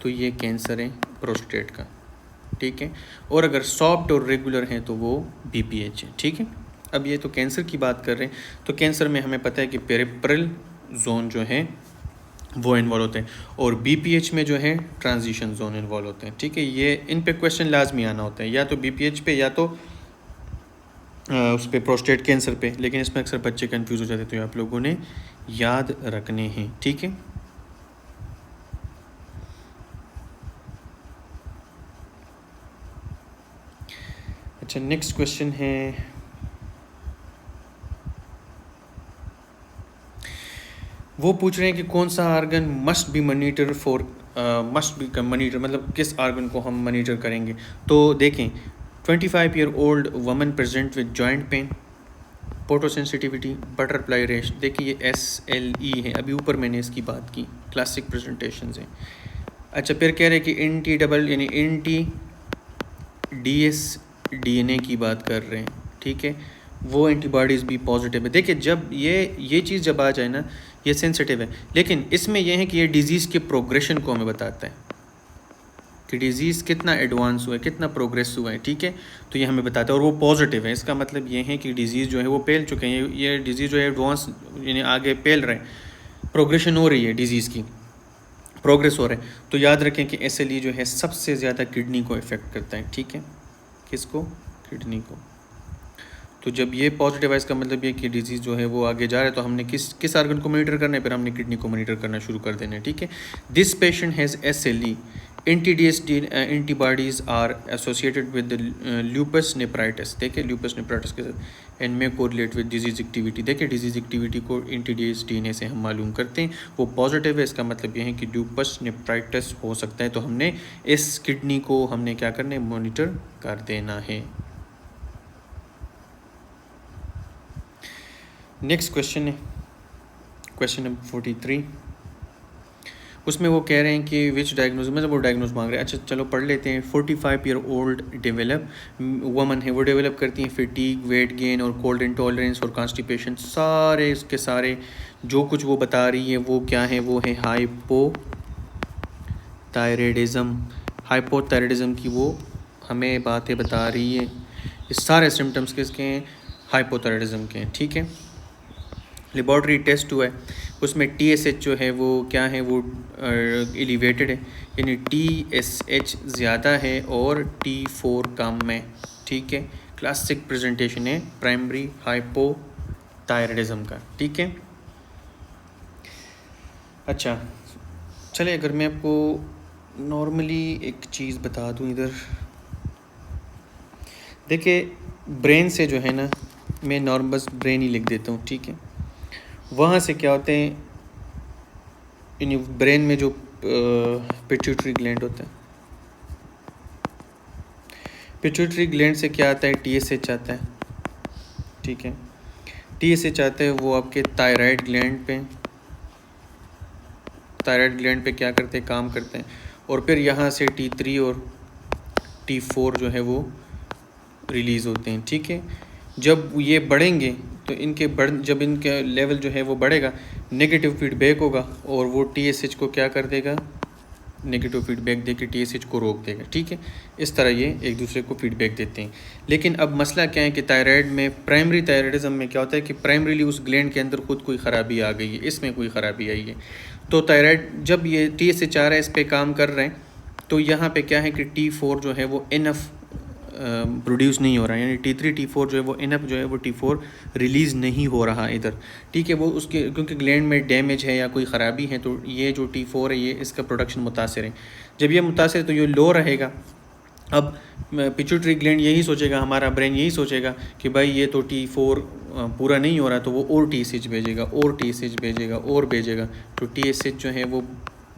Speaker 1: तो ये कैंसर है प्रोस्टेट का। ठीक है, और अगर सॉफ्ट और रेगुलर हैं तो वो BPH है। ठीक है, अब ये तो कैंसर की बात कर रहे हैं, तो कैंसर में हमें पता है कि पेरिफेरल जोन जो है वो इन्वॉल्व होते हैं, और BPH में जो है ट्रांजिशन जोन इन्वॉल्व होते हैं। ठीक है, ये इन पे क्वेश्चन लाजमी आना होता है, या तो BPH पे या तो उस पर प्रोस्टेट कैंसर पे, लेकिन इसमें अक्सर बच्चे कंफ्यूज हो जाते हैं, तो आप लोगों ने याद रखने हैं। ठीक है, अच्छा नेक्स्ट क्वेश्चन है, वो पूछ रहे हैं कि कौन सा organ must be monitor for, must be monitor मतलब किस आर्गन को हम मॉनिटर करेंगे। तो देखें 25 year old woman present with joint pain, photosensitivity, butterfly रेश। देखिए ये SLE है, अभी ऊपर मैंने इसकी बात की, क्लासिक प्रेजेंटेशन है। अच्छा फिर कह रहे हैं कि NT डबल यानी NT dsDNA की बात कर रहे हैं। ठीक है, वो एंटीबॉडीज़ भी पॉजिटिव है। देखिए जब ये चीज़ जब आ जाए ना, ये सेंसिटिव है, लेकिन इसमें यह है कि ये डिज़ीज़ के प्रोग्रेशन को हमें बताता है कि डिज़ीज़ कितना एडवांस हुआ है, कितना प्रोग्रेस हुआ है। ठीक है, तो ये हमें बताता है, और वो पॉजिटिव है, इसका मतलब ये है कि डिज़ीज़ जो है वो फैल चुके हैं, ये डिज़ीज़ जो है एडवांस यानी आगे फैल रहे हैं, प्रोग्रेशन हो रही है, डिज़ीज़ की प्रोग्रेस हो रहा है। तो याद रखें कि SLE जो है सबसे ज़्यादा किडनी को इफ़ेक्ट करता है। ठीक है, किसको, किडनी को। तो जब ये पॉजिटिव है इसका मतलब ये कि डिजीज़ जो है वो आगे जा रहा है, तो हमने किस आर्गन को मॉनिटर करना है, फिर हमने किडनी को मॉनिटर करना शुरू कर देना है। ठीक है, this patient has SLE, antibodies are associated with lupus nephritis. देखिए ल्यूपस नेफ्राइटिस के साथ एंड में कोरिलेट विद डिजीज़ एक्टिविटी। देखिए डिजीज़ एक्टिविटी को NTDS-DNA से हम मालूम करते हैं, वो पॉजिटिव है, इसका मतलब ये है कि ल्यूपस नेफ्राइटिस हो सकता है, तो हमने इस किडनी को हमने क्या करना है, मॉनिटर कर देना है। नेक्स्ट क्वेश्चन है क्वेश्चन नंबर 43। उसमें वो कह रहे हैं कि विच डायग्नोज, मतलब वो डायग्नोज मांग रहे हैं। अच्छा चलो पढ़ लेते हैं। 45 ईयर ओल्ड डेवलप वमन है, वो डेवलप करती हैं फिटीग, वेट गेन और कोल्ड इंटॉलरेंस और कॉन्स्टिपेशन। सारे इसके सारे जो कुछ वो बता रही है वो क्या है, वो है हाइपोथायराइडिज्म। हाइपोथायराइडिज्म की वो हमें बातें बता रही है। ये सारे सिम्टम्स किसके हैं, हाइपोथायराइडिज्म के हैं, ठीक है। लेबॉर्ट्री टेस्ट हुआ है, उसमें TSH जो है वो क्या है, वो एलिवेटेड है, यानी TSH ज़्यादा है और T4 कम है, ठीक है। क्लासिक प्रेजेंटेशन है प्राइमरी हाइपोथायराइडिज्म का, ठीक है। अच्छा चले, अगर मैं आपको नॉर्मली एक चीज़ बता दूं इधर, देखिए ब्रेन से जो है ना, मैं नॉर्मल बस ब्रेन ही लिख देता हूँ, ठीक है। वहाँ से क्या होते हैं, इन ब्रेन में जो पिट्यूटरी ग्लैंड होता है, पिट्यूटरी ग्लैंड से क्या आता है, TSH आता है, ठीक है। TSH आता है, वो आपके थायराइड ग्लैंड पे क्या करते हैं, काम करते हैं। और फिर यहाँ से T3 और T4 जो है वो रिलीज़ होते हैं, ठीक है। जब ये बढ़ेंगे तो जब इनका लेवल जो है वो बढ़ेगा, नेगेटिव फीडबैक होगा और वो TSH को क्या कर देगा, नेगेटिव फीडबैक दे के TSH को रोक देगा, ठीक है। इस तरह ये एक दूसरे को फीडबैक देते हैं। लेकिन अब मसला क्या है कि थायराइड में, प्राइमरी थायराइडिज्म में क्या होता है कि प्राइमरीली उस ग्लैंड के अंदर खुद कोई ख़राबी आ गई है, इसमें कोई ख़राबी आई है। तो थायराइड जब ये TSH आ रहा है, इस पर काम कर रहे हैं, तो यहाँ पे क्या है कि T4 जो है वो इनफ प्रोड्यूस नहीं हो रहा है, यानी T3 T4 जो है वो इनफ जो है वो T4 रिलीज़ नहीं हो रहा इधर, ठीक है। वो उसके क्योंकि ग्लैंड में डैमेज है या कोई ख़राबी है, तो ये जो T4 है ये इसका प्रोडक्शन मुतासर है। जब ये मुतासर तो ये लो रहेगा। अब पिट्यूटरी ग्लैंड यही सोचेगा, हमारा ब्रेन यही सोचेगा कि भाई ये तो T4 पूरा नहीं हो रहा, तो वो और TSH भेजेगा और भेजेगा, तो TSH जो है वो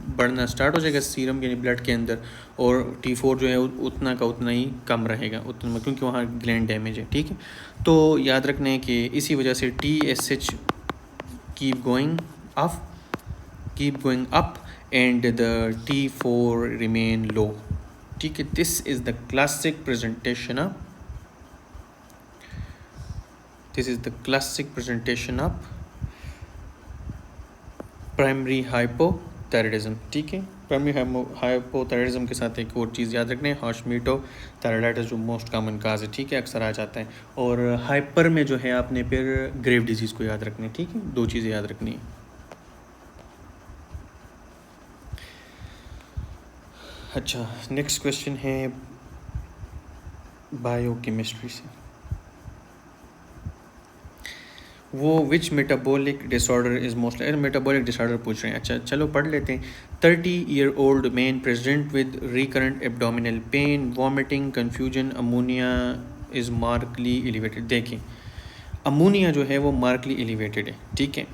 Speaker 1: बढ़ना स्टार्ट हो जाएगा सीरम यानी ब्लड के अंदर, और T4 जो है उतना का उतना ही कम रहेगा, उतना, क्योंकि वहाँ ग्लैंड डैमेज है, ठीक है। तो याद रखना है कि इसी वजह से TSH keep going up and the T4 remain low, ठीक है। This is the classic presentation of primary hypothyroidism, ठीक है। प्राइमरी हाइपोथायराइडिज्म के साथ एक और चीज़ याद रखना है, हाशिमोटो थायराइडाइटिस जो मोस्ट कॉमन काज है, ठीक है, अक्सर आ जाता है। और हाइपर में जो है आपने फिर ग्रेव डिजीज़ को याद रखना है, ठीक है। दो चीज़ें याद रखनी है। अच्छा नेक्स्ट क्वेश्चन है बायोकेमिस्ट्री से, वो which metabolic disorder is most, metabolic disorder पूछ रहे हैं। अच्छा चलो पढ़ लेते हैं। 30 year old man present with recurrent abdominal pain, vomiting, confusion, ammonia is markedly elevated. देखिए अमोनिया जो है वो मार्कली एलिवेटेड है, ठीक है।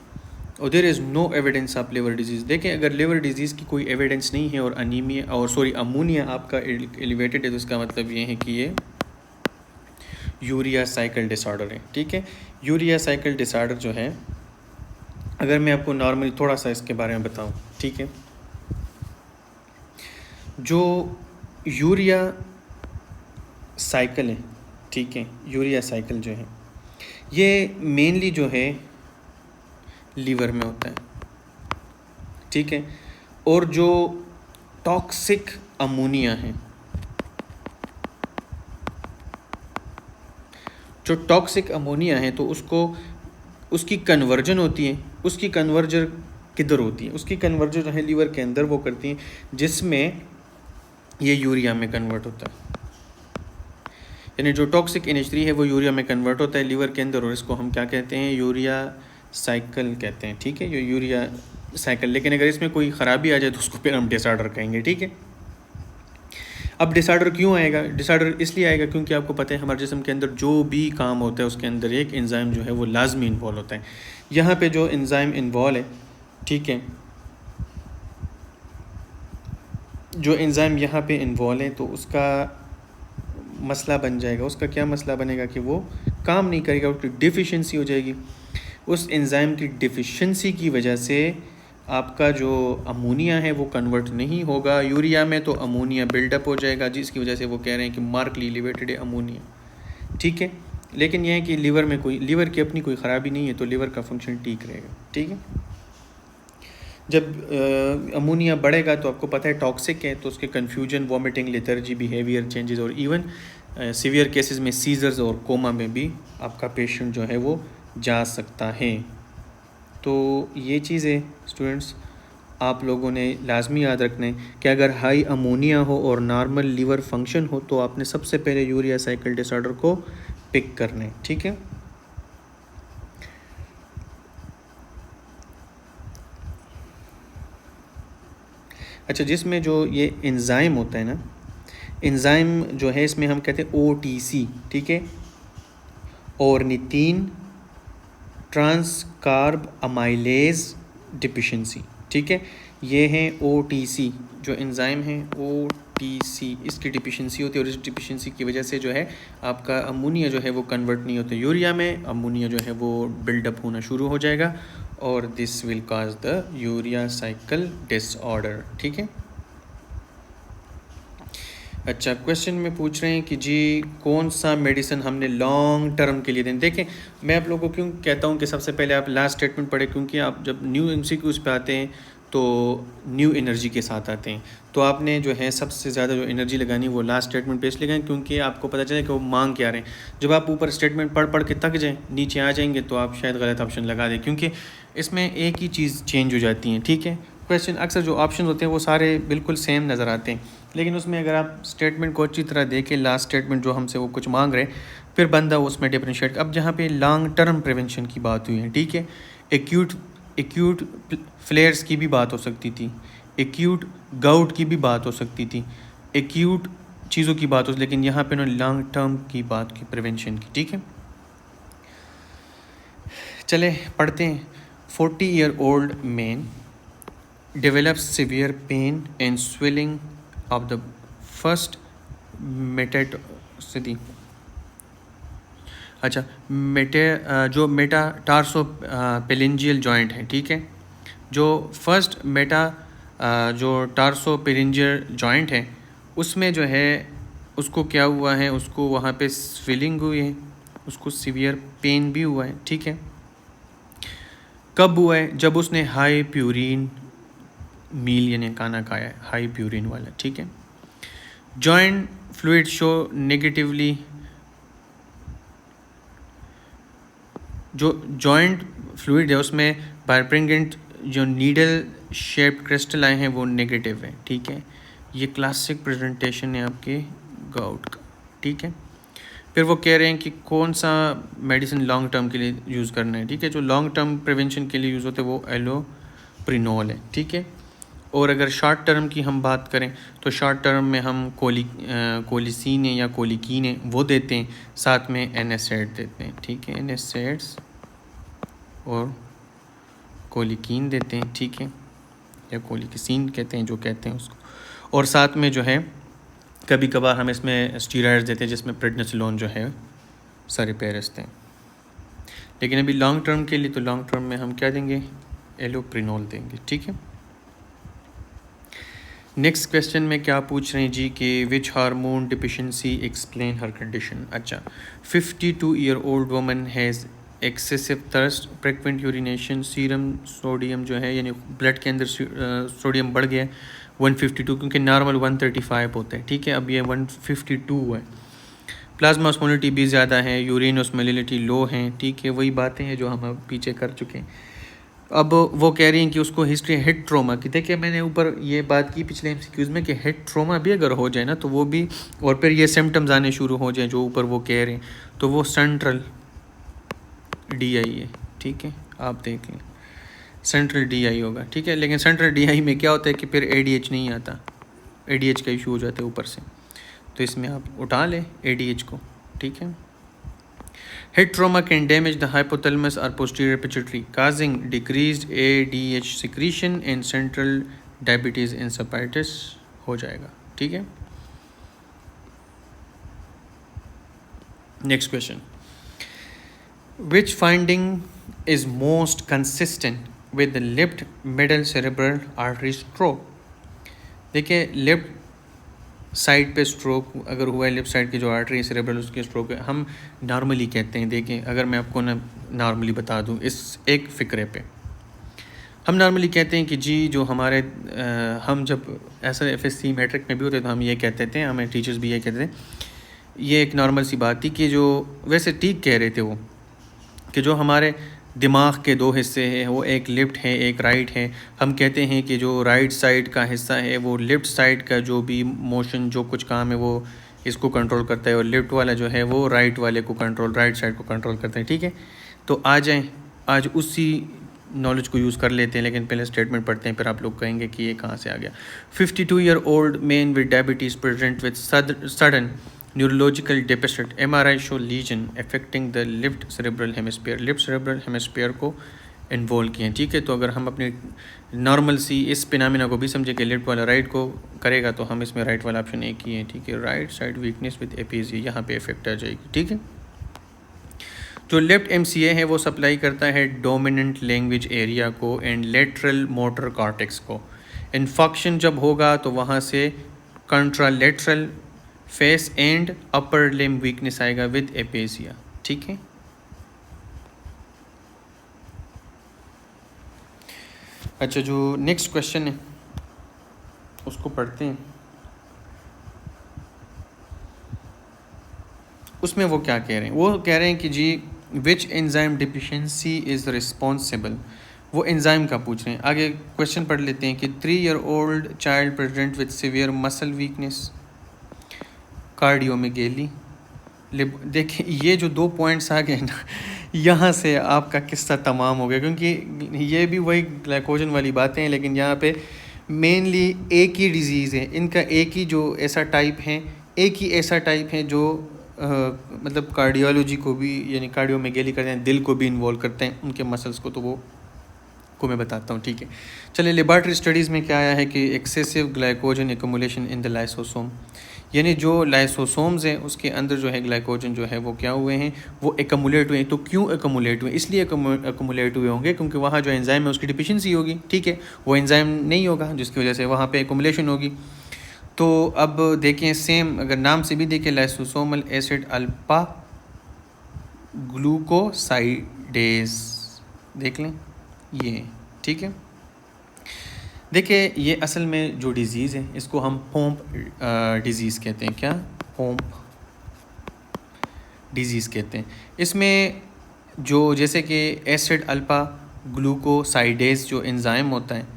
Speaker 1: और there is no evidence of liver disease. देखें अगर लिवर डिजीज़ की कोई एविडेंस नहीं है और अमोनिया आपका एलिवेटेड है, तो इसका मतलब ये है कि ये यूरिया साइकिल डिसऑर्डर है, ठीक है। यूरिया साइकिल डिसऑर्डर जो है, अगर मैं आपको नॉर्मली थोड़ा सा इसके बारे में बताऊं, ठीक है। जो यूरिया साइकिल है, ठीक है, यूरिया साइकिल जो है ये मेनली जो है लीवर में होता है, ठीक है। और जो टॉक्सिक अमोनिया है, जो टॉक्सिक अमोनिया है, तो उसकी कन्वर्जन होती है। उसकी कन्वर्जन किधर होती है, उसकी कन्वर्जन जो है लीवर के अंदर वो करती है, जिसमें ये यूरिया में कन्वर्ट होता है। यानी जो टॉक्सिक NH3 है वो यूरिया में कन्वर्ट होता है लीवर के अंदर, और इसको हम क्या कहते हैं, यूरिया साइकिल कहते हैं, ठीक है, ये यूरिया साइकिल। लेकिन अगर इसमें कोई ख़राबी आ जाए तो उसको फिर हम डिसऑर्डर कहेंगे, ठीक है। अब डिसऑर्डर क्यों आएगा, डिसऑर्डर इसलिए आएगा क्योंकि आपको पता है हमारे जिस्म के अंदर जो भी काम होता है उसके अंदर एक एंजाइम जो है वो लाजमी इन्वॉल्व होता है। यहाँ पे जो एंजाइम इन्वॉल्व है, ठीक है, जो एंजाइम यहाँ पे इन्वॉल्व है, तो उसका मसला बन जाएगा। उसका क्या मसला बनेगा कि वो काम नहीं करेगा, उसकी डिफिशिएंसी हो जाएगी। उस एंजाइम की डिफिशिएंसी की वजह से आपका जो अमोनिया है वो कन्वर्ट नहीं होगा यूरिया में, तो अमोनिया बिल्डअप हो जाएगा, जिसकी वजह से वो कह रहे हैं कि मार्कली एलिवेटेड है अमोनिया। ठीक है, लेकिन यह है कि लीवर की अपनी कोई ख़राबी नहीं है, तो लीवर का फंक्शन ठीक रहेगा। ठीक है, जब अमोनिया बढ़ेगा तो आपको पता है टॉक्सिक है, तो उसके confusion, vomiting, lethargy, behaviour changes और इवन सीवियर केसेस में सीजर्स और कोमा में भी आपका पेशेंट जो है वो जा सकता है। तो ये चीज़ें स्टूडेंट्स आप लोगों ने लाजमी याद रखना है कि अगर हाई अमोनिया हो और नॉर्मल लीवर फंक्शन हो तो आपने सबसे पहले यूरिया साइकिल डिसऑर्डर को पिक करना है। ठीक है, अच्छा, जिसमें जो ये एंजाइम होता है ना, एंजाइम जो है इसमें हम कहते हैं OTC। ठीक है, ornithine transcarbamylase deficiency. ठीक है, ये हैं OTC जो एंजाइम है, OTC इसकी डिफिशिएंसी होती है, और इस डिफिशिएंसी की वजह से जो है आपका अमोनिया जो है वो कन्वर्ट नहीं होता यूरिया में, अमोनिया जो है वो बिल्डअप होना शुरू हो जाएगा और this will cause the urea cycle disorder. ठीक है, अच्छा, क्वेश्चन में पूछ रहे हैं कि जी कौन सा मेडिसिन हमने लॉन्ग टर्म के लिए दें। देखें, मैं आप लोगों को क्यों कहता हूँ कि सबसे पहले आप लास्ट स्टेटमेंट पढ़ें, क्योंकि आप जब न्यू MCQs पे आते हैं तो न्यू एनर्जी के साथ आते हैं, तो आपने जो है सबसे ज़्यादा जो एनर्जी लगानी वो लास्ट स्टेटमेंट पे इसलिए लगाएं क्योंकि आपको पता चले कि वो मांग क्या रहे हैं। जब आप ऊपर स्टेटमेंट पढ़ पढ़ के थक जाएँ, नीचे आ जाएंगे, तो आप शायद गलत ऑप्शन लगा दें, क्योंकि इसमें एक ही चीज़ चेंज हो जाती है। ठीक है, क्वेश्चन अक्सर जो ऑप्शन होते हैं वो सारे बिल्कुल सेम नज़र आते हैं, लेकिन उसमें अगर आप स्टेटमेंट को अच्छी तरह देखें, लास्ट स्टेटमेंट जो हमसे वो कुछ मांग रहे हैं, फिर बंदा उसमें डिफरेंशिएट। अब जहाँ पे लॉन्ग टर्म प्रिवेंशन की बात हुई है, ठीक है, एक्यूट फ्लेयर्स की भी बात हो सकती थी, एक्यूट गाउट की भी बात हो सकती थी, एक्यूट चीज़ों की बात हो, लेकिन यहाँ पे उन्होंने लॉन्ग टर्म की बात की, प्रिवेंशन की। ठीक है, चले पढ़ते हैं। 40-year-old man develops severe pain and swelling of the first मेटाटार्सिटी। अच्छा, जो मेटाटार्सो पेलिंजियल जॉइंट है, ठीक है, जो फर्स्ट जो टार्सो पेलिंजियल जॉइंट है उसमें जो है उसको क्या हुआ है, उसको वहाँ पे स्वेलिंग हुई है, उसको सीवियर पेन भी हुआ है। ठीक है, कब हुआ है? जब उसने हाई प्यूरिन मील यानी खाना खाया है, हाई प्यूरिन वाला। ठीक है, जॉइंट फ्लूइड शो नेगेटिवली, जो जॉइंट फ्लूइड है उसमें बारप्रिंगेंट जो नीडल शेप्ड क्रिस्टल आए हैं वो नेगेटिव है। ठीक है, ये क्लासिक प्रेजेंटेशन है आपके गाउट का। ठीक है, फिर वो कह रहे हैं कि कौन सा मेडिसिन लॉन्ग टर्म के लिए यूज़ करना है। ठीक है, जो लॉन्ग टर्म प्रिवेंशन के लिए यूज़ होते हैं वो एलोप्रिनोल है। ठीक है, और अगर शॉर्ट टर्म की हम बात करें तो शॉर्ट टर्म में हम कोलिसीन है या कोलिकीन है वो देते हैं, साथ में NSAID देते हैं। ठीक है, NSAIDs और कोलिकीन देते हैं। ठीक है, या कोलिकिसिन कहते हैं जो कहते हैं उसको, और साथ में जो है कभी कभार हम इसमें स्टीरॉयड्स देते हैं जिसमें प्रेडनिसोलोन जो है सरिपेरस हैं। लेकिन अभी लॉन्ग टर्म के लिए तो लॉन्ग टर्म में हम क्या देंगे, एलोप्रिनोल देंगे। ठीक है, नेक्स्ट क्वेश्चन में क्या पूछ रहे हैं जी कि which hormone deficiency explain her condition. अच्छा, 52-year-old woman has excessive thirst, frequent urination, serum sodium जो है यानी ब्लड के अंदर सोडियम बढ़ गया है 152, क्योंकि नॉर्मल 135 होता है। ठीक है, अब ये 152 है। प्लाज्मा ऑस्मोलिटी भी ज़्यादा है, यूरिन ऑस्मोलिटी लो है। ठीक है, वही बातें हैं जो हम अब पीछे कर चुके हैं। अब वो कह रही हैं कि उसको हिस्ट्री हेड ट्रोमा की। देखिए, मैंने ऊपर ये बात की पिछले MCQs में कि हेड ट्रोमा भी अगर हो जाए ना तो वो भी, और फिर ये सिम्टम्स आने शुरू हो जाए जो ऊपर वो कह रहे हैं, तो वो सेंट्रल DI है। ठीक है, आप देख लें, सेंट्रल DI होगा। ठीक है, लेकिन सेंट्रल DI में क्या होता है कि फिर ADH नहीं आता, ADH का इशू हो जाता है ऊपर से, तो इसमें आप उठा लें ADH को। ठीक है, head trauma can damage the hypothalamus or posterior pituitary, causing decreased ADH secretion and central diabetes insipidus हो जाएगा। ठीक है, next question, which finding is most consistent with the left middle cerebral artery stroke. देखिए left side पे stroke अगर हुआ है, left side की जो आर्टरी सेरेब्रल उसकी स्ट्रोक है, हम नॉर्मली कहते हैं, देखिए अगर मैं आपको ना नॉर्मली बता दूं इस एक फ़िक्रे पे, हम नॉर्मली कहते हैं कि जी जो हमारे हम जब ऐसा एफएससी मैट्रिक में भी होते तो हम ये कहते थे, हमें टीचर्स भी ये कहते थे, ये एक नॉर्मल सी बात थी कि जो वैसे ठीक कह रहे थे वो, कि जो हमारे दिमाग के दो हिस्से हैं वो एक लेफ़्ट है एक राइट है। हम कहते हैं कि जो राइट साइड का हिस्सा है वो लेफ़्ट साइड का जो भी मोशन जो कुछ काम है वो इसको कंट्रोल करता है, और लेफ़्ट वाला जो है वो राइट वाले को राइट साइड को कंट्रोल करता है। ठीक है, तो आ जाएं, आज उसी नॉलेज को यूज़ कर लेते हैं, लेकिन पहले स्टेटमेंट पढ़ते हैं, फिर आप लोग कहेंगे कि ये कहाँ से आ गया। 52-year-old man with diabetes present with sudden neurological deficit, MRI show lesion affecting the left cerebral hemisphere, left cerebral hemisphere को इन्वॉल्व किए। ठीक है, तो अगर हम अपनी नॉर्मल सी इस फिनोमेना को भी समझे कि लेफ्ट वाला राइट को करेगा, तो हम इसमें राइट वाला ऑप्शन एक ही है। ठीक है, right side weakness with APG, यहाँ पे इफेक्ट आ जाएगी। ठीक है, जो लेफ्ट एमसीए है वो सप्लाई करता है डोमिनेंट लैंग्वेज एरिया को एंड लेटरल मोटर कॉर्टेक्स को। इन्फेक्शन जब होगा तो वहाँ से contralateral face and upper limb weakness आएगा विद एपेसिया। ठीक है, अच्छा जो नेक्स्ट क्वेश्चन है उसको पढ़ते हैं। उसमें वो क्या कह रहे हैं, वो कह रहे हैं कि जी which enzyme deficiency is responsible, वो एंजाइम का पूछ रहे हैं। आगे क्वेश्चन पढ़ लेते हैं कि 3-year-old child present with severe muscle weakness, cardiomegaly. देखिए ये जो 2 पॉइंट्स आ गए ना, यहाँ से आपका किस्सा तमाम हो गया, क्योंकि ये भी वही ग्लाइकोजन वाली बातें हैं, लेकिन यहाँ पे मेनली एक ही डिज़ीज़ है, इनका एक ही जो ऐसा टाइप है, एक ही ऐसा टाइप है जो मतलब कार्डियोलॉजी को भी यानी कार्डियोमेगेली करते हैं, दिल को भी इन्वॉल्व करते हैं, उनके मसल्स को, तो वो को मैं बताता हूँ। ठीक है, चलिए लेबॉरेटरी स्टडीज़ में क्या आया है कि excessive glycogen accumulation in the lysosome, यानी जो लाइसोसोम्स हैं उसके अंदर जो है ग्लाइकोजन जो है वो क्या हुए हैं, वो एकमुलेट हुए हैं। तो क्यों एकमुलेट हुए, इसलिए एकमुलेट हुए होंगे क्योंकि वहाँ जो एंजाइम है उसकी डिफिशिएंसी होगी। ठीक है, वो एंजाइम नहीं होगा जिसकी वजह से वहाँ पे एकमुलेशन होगी। तो अब देखें सेम अगर नाम से भी देखें, लाइसोसोमल एसिड अल्फा ग्लूकोसाइडेज, देख लें ये। ठीक है, देखिए ये असल में जो डिज़ीज़ है इसको हम पोम्प डिज़ीज़ कहते हैं। क्या, पोम्प डिज़ीज़ कहते हैं। इसमें जो जैसे कि एसिड अल्फा ग्लूकोसाइडेज जो एंजाइम होता है,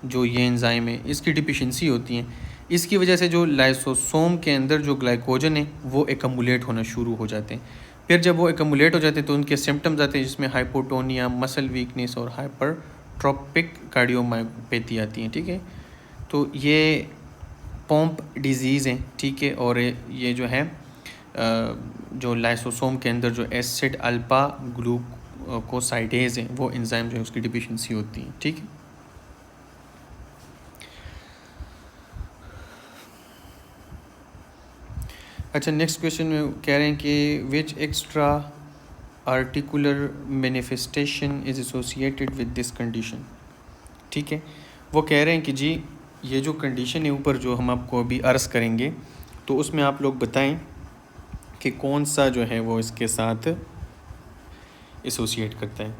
Speaker 1: जो ये एंजाइम है इसकी डिफिशिएंसी होती है, इसकी वजह से जो लाइसोसोम के अंदर जो ग्लाइकोजन है वो एकमुलेट होना शुरू हो जाते हैं। फिर जब वो एकमुलेट हो जाते हैं तो उनके सिम्टम्स आते हैं, जिसमें हाइपोटोनिया, मसल वीकनेस और हाइपरट्रोपिक कार्डियोमायोपैथी आती हैं। ठीक है, तो ये पोम्प डिज़ीज़ हैं। ठीक है, और ये जो है जो लाइसोसोम के अंदर जो एसिड अल्फा ग्लूकोसाइडेज है वो एंजाइम जो है उसकी डिफिशिएंसी होती है। ठीक है, अच्छा नेक्स्ट क्वेश्चन में कह रहे हैं कि which extra articular manifestation is associated with this condition. ठीक है, वो कह रहे हैं कि जी ये जो कंडीशन है ऊपर जो हम आपको अभी अर्ज़ करेंगे, तो उसमें आप लोग बताएं कि कौन सा जो है वो इसके साथ एसोसिएट करता है।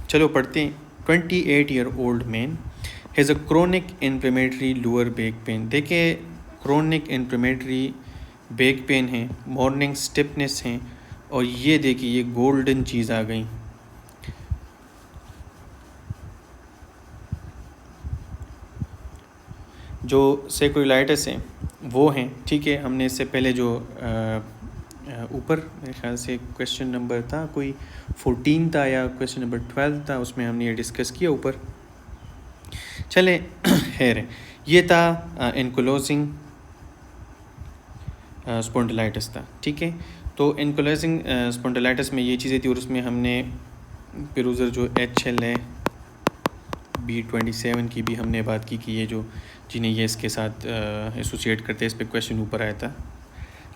Speaker 1: चलो पढ़ते हैं। 28-year-old man has a chronic inflammatory lower back pain. देखिए क्रोनिक इन्फ्लेमेटरी बैक पेन है, मॉर्निंग स्टिफनेस है, और ये देखिए ये गोल्डन चीज़ आ गई, जो सेक्रोलाइटिस है वो हैं। ठीक है, हमने इससे पहले जो ऊपर मेरे ख्याल से क्वेश्चन नंबर था कोई 14 था या क्वेश्चन नंबर 12 था, उसमें हमने ये डिस्कस किया ऊपर। चले खैर, ये था एनकोलोजिंग स्पॉन्डिलाइटिस था। ठीक है, तो एनकोलोजिंग स्पॉन्डिलाइटिस में ये चीज़ें थी, और उसमें हमने पेरूजर जो HLA B27 की भी हमने बात की कि ये जो जिन्हें ये इसके साथ एसोसिएट करते हैं, इस पर क्वेश्चन ऊपर आया था,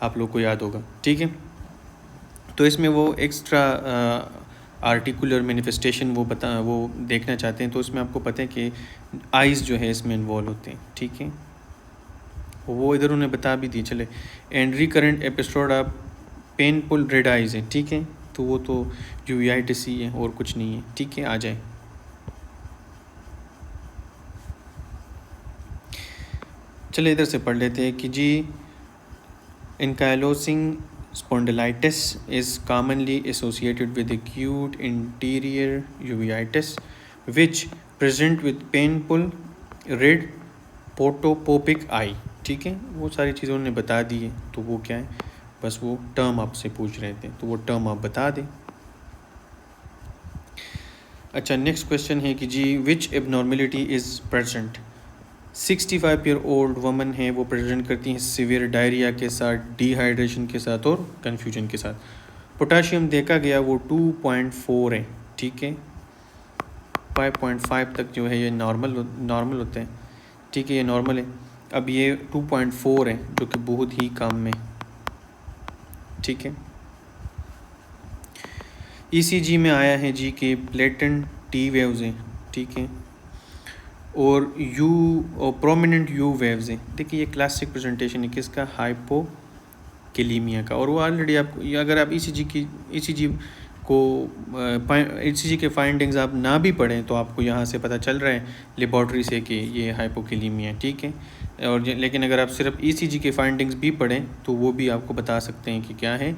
Speaker 1: आप लोग को याद होगा। ठीक है, तो इसमें वो एक्स्ट्रा आर्टिकुलर मैनिफेस्टेशन वो देखना चाहते हैं, तो उसमें आपको पता है कि आइज़ जो है इसमें इन्वॉल्व होते हैं, ठीक है। वो इधर उन्हें बता भी दी चले। एंड रिकरेंट एपिसोड आप पेनफुल रेड आइज़ है, ठीक है, तो वो तो यूवीआइटिस ही है और कुछ नहीं है, ठीक है। आ जाए, चले इधर से पढ़ लेते हैं कि जी एंकाइलोसिंग spondylitis is commonly associated with acute interior uveitis which present with painful red photopopic eye, ठीक है। वो सारी चीज़ें उन्होंने बता दी है, तो वो क्या है, बस वो टर्म आपसे पूछ रहे थे, तो वो टर्म आप बता दें। अच्छा, नेक्स्ट क्वेश्चन है कि जी which abnormality is present. 65 year old woman है, वो प्रेजेंट करती हैं सीवियर डायरिया के साथ, डिहाइड्रेशन के साथ और कन्फ्यूजन के साथ। पोटाशियम देखा गया वो 2.4 है, ठीक है। 5.5 तक जो है ये नॉर्मल होते हैं, ठीक है, ये नॉर्मल है। अब ये 2.4 है जो कि बहुत ही कम है, ठीक है। ईसीजी में आया है जी कि प्लेटेंट टी वेव्स हैं, ठीक है, और प्रोमिनेंट यू वेव्स हैं। देखिए ये क्लासिक प्रेजेंटेशन है किसका, हाइपोकेलीमिया का। और वो ऑलरेडी आपको, अगर आप ईसीजी के फाइंडिंग्स आप ना भी पढ़ें तो आपको यहाँ से पता चल रहा है लेबॉर्ट्री से कि ये हाइपोकेलीमिया, ठीक है। और लेकिन अगर आप सिर्फ ईसीजी के फाइंडिंग्स भी पढ़ें तो वो भी आपको बता सकते हैं कि क्या है,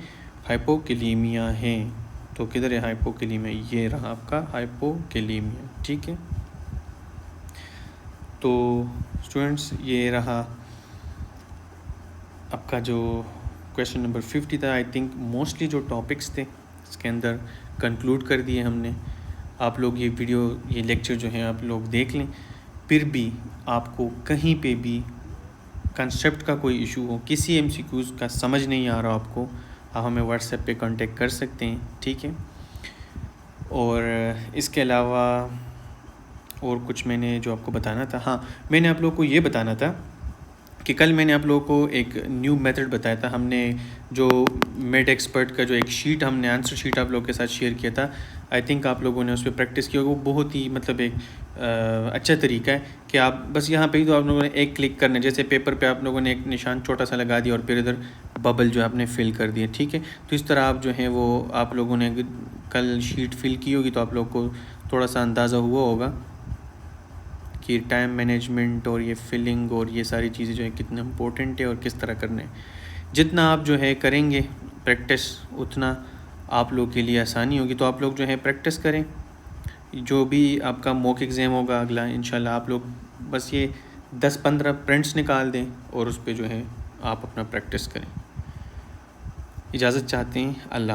Speaker 1: हाइपोकेलीमिया है। तो किधर है हाइपोकेलीमिया, ये रहा आपका हाइपोकेलीमिया, ठीक है। तो स्टूडेंट्स ये रहा आपका जो क्वेश्चन नंबर 50 था। आई थिंक मोस्टली जो टॉपिक्स थे इसके अंदर कंक्लूड कर दिए हमने। आप लोग ये लेक्चर जो है आप लोग देख लें। फिर भी आपको कहीं पे भी कंसेप्ट का कोई इशू हो, किसी एमसीक्यूज़ का समझ नहीं आ रहा आपको, आप हमें व्हाट्सएप पे कांटेक्ट कर सकते हैं, ठीक है। और इसके अलावा और कुछ मैंने जो आपको बताना था, हाँ मैंने आप लोगों को ये बताना था कि कल मैंने आप लोगों को एक न्यू मेथड बताया था। हमने जो मेड एक्सपर्ट का जो एक शीट, हमने आंसर शीट आप लोगों के साथ शेयर किया था। आई थिंक आप लोगों ने उस पर प्रैक्टिस की होगी। वो बहुत ही मतलब एक अच्छा तरीका है कि आप बस यहाँ पे ही तो आप लोगों ने एक क्लिक करना है, जैसे पेपर पे आप लोगों ने एक निशान छोटा सा लगा दिया और फिर इधर बबल जो आपने फिल कर दिया, ठीक है। तो इस तरह आप जो है वो आप लोगों ने कल शीट फिल की होगी तो आप लोग को थोड़ा सा अंदाज़ा हुआ होगा कि टाइम मैनेजमेंट और ये फिलिंग और ये सारी चीज़ें जो है कितना इम्पोर्टेंट है और किस तरह करना है। जितना आप जो है करेंगे प्रैक्टिस, उतना आप लोग के लिए आसानी होगी। तो आप लोग जो है प्रैक्टिस करें। जो भी आपका मॉक एग्ज़ाम होगा अगला, इंशाल्लाह आप लोग बस ये 10-15 प्रिंट्स निकाल दें और उस पर जो है आप अपना प्रैक्टिस करें। इजाज़त चाहते हैं, अल्लाह।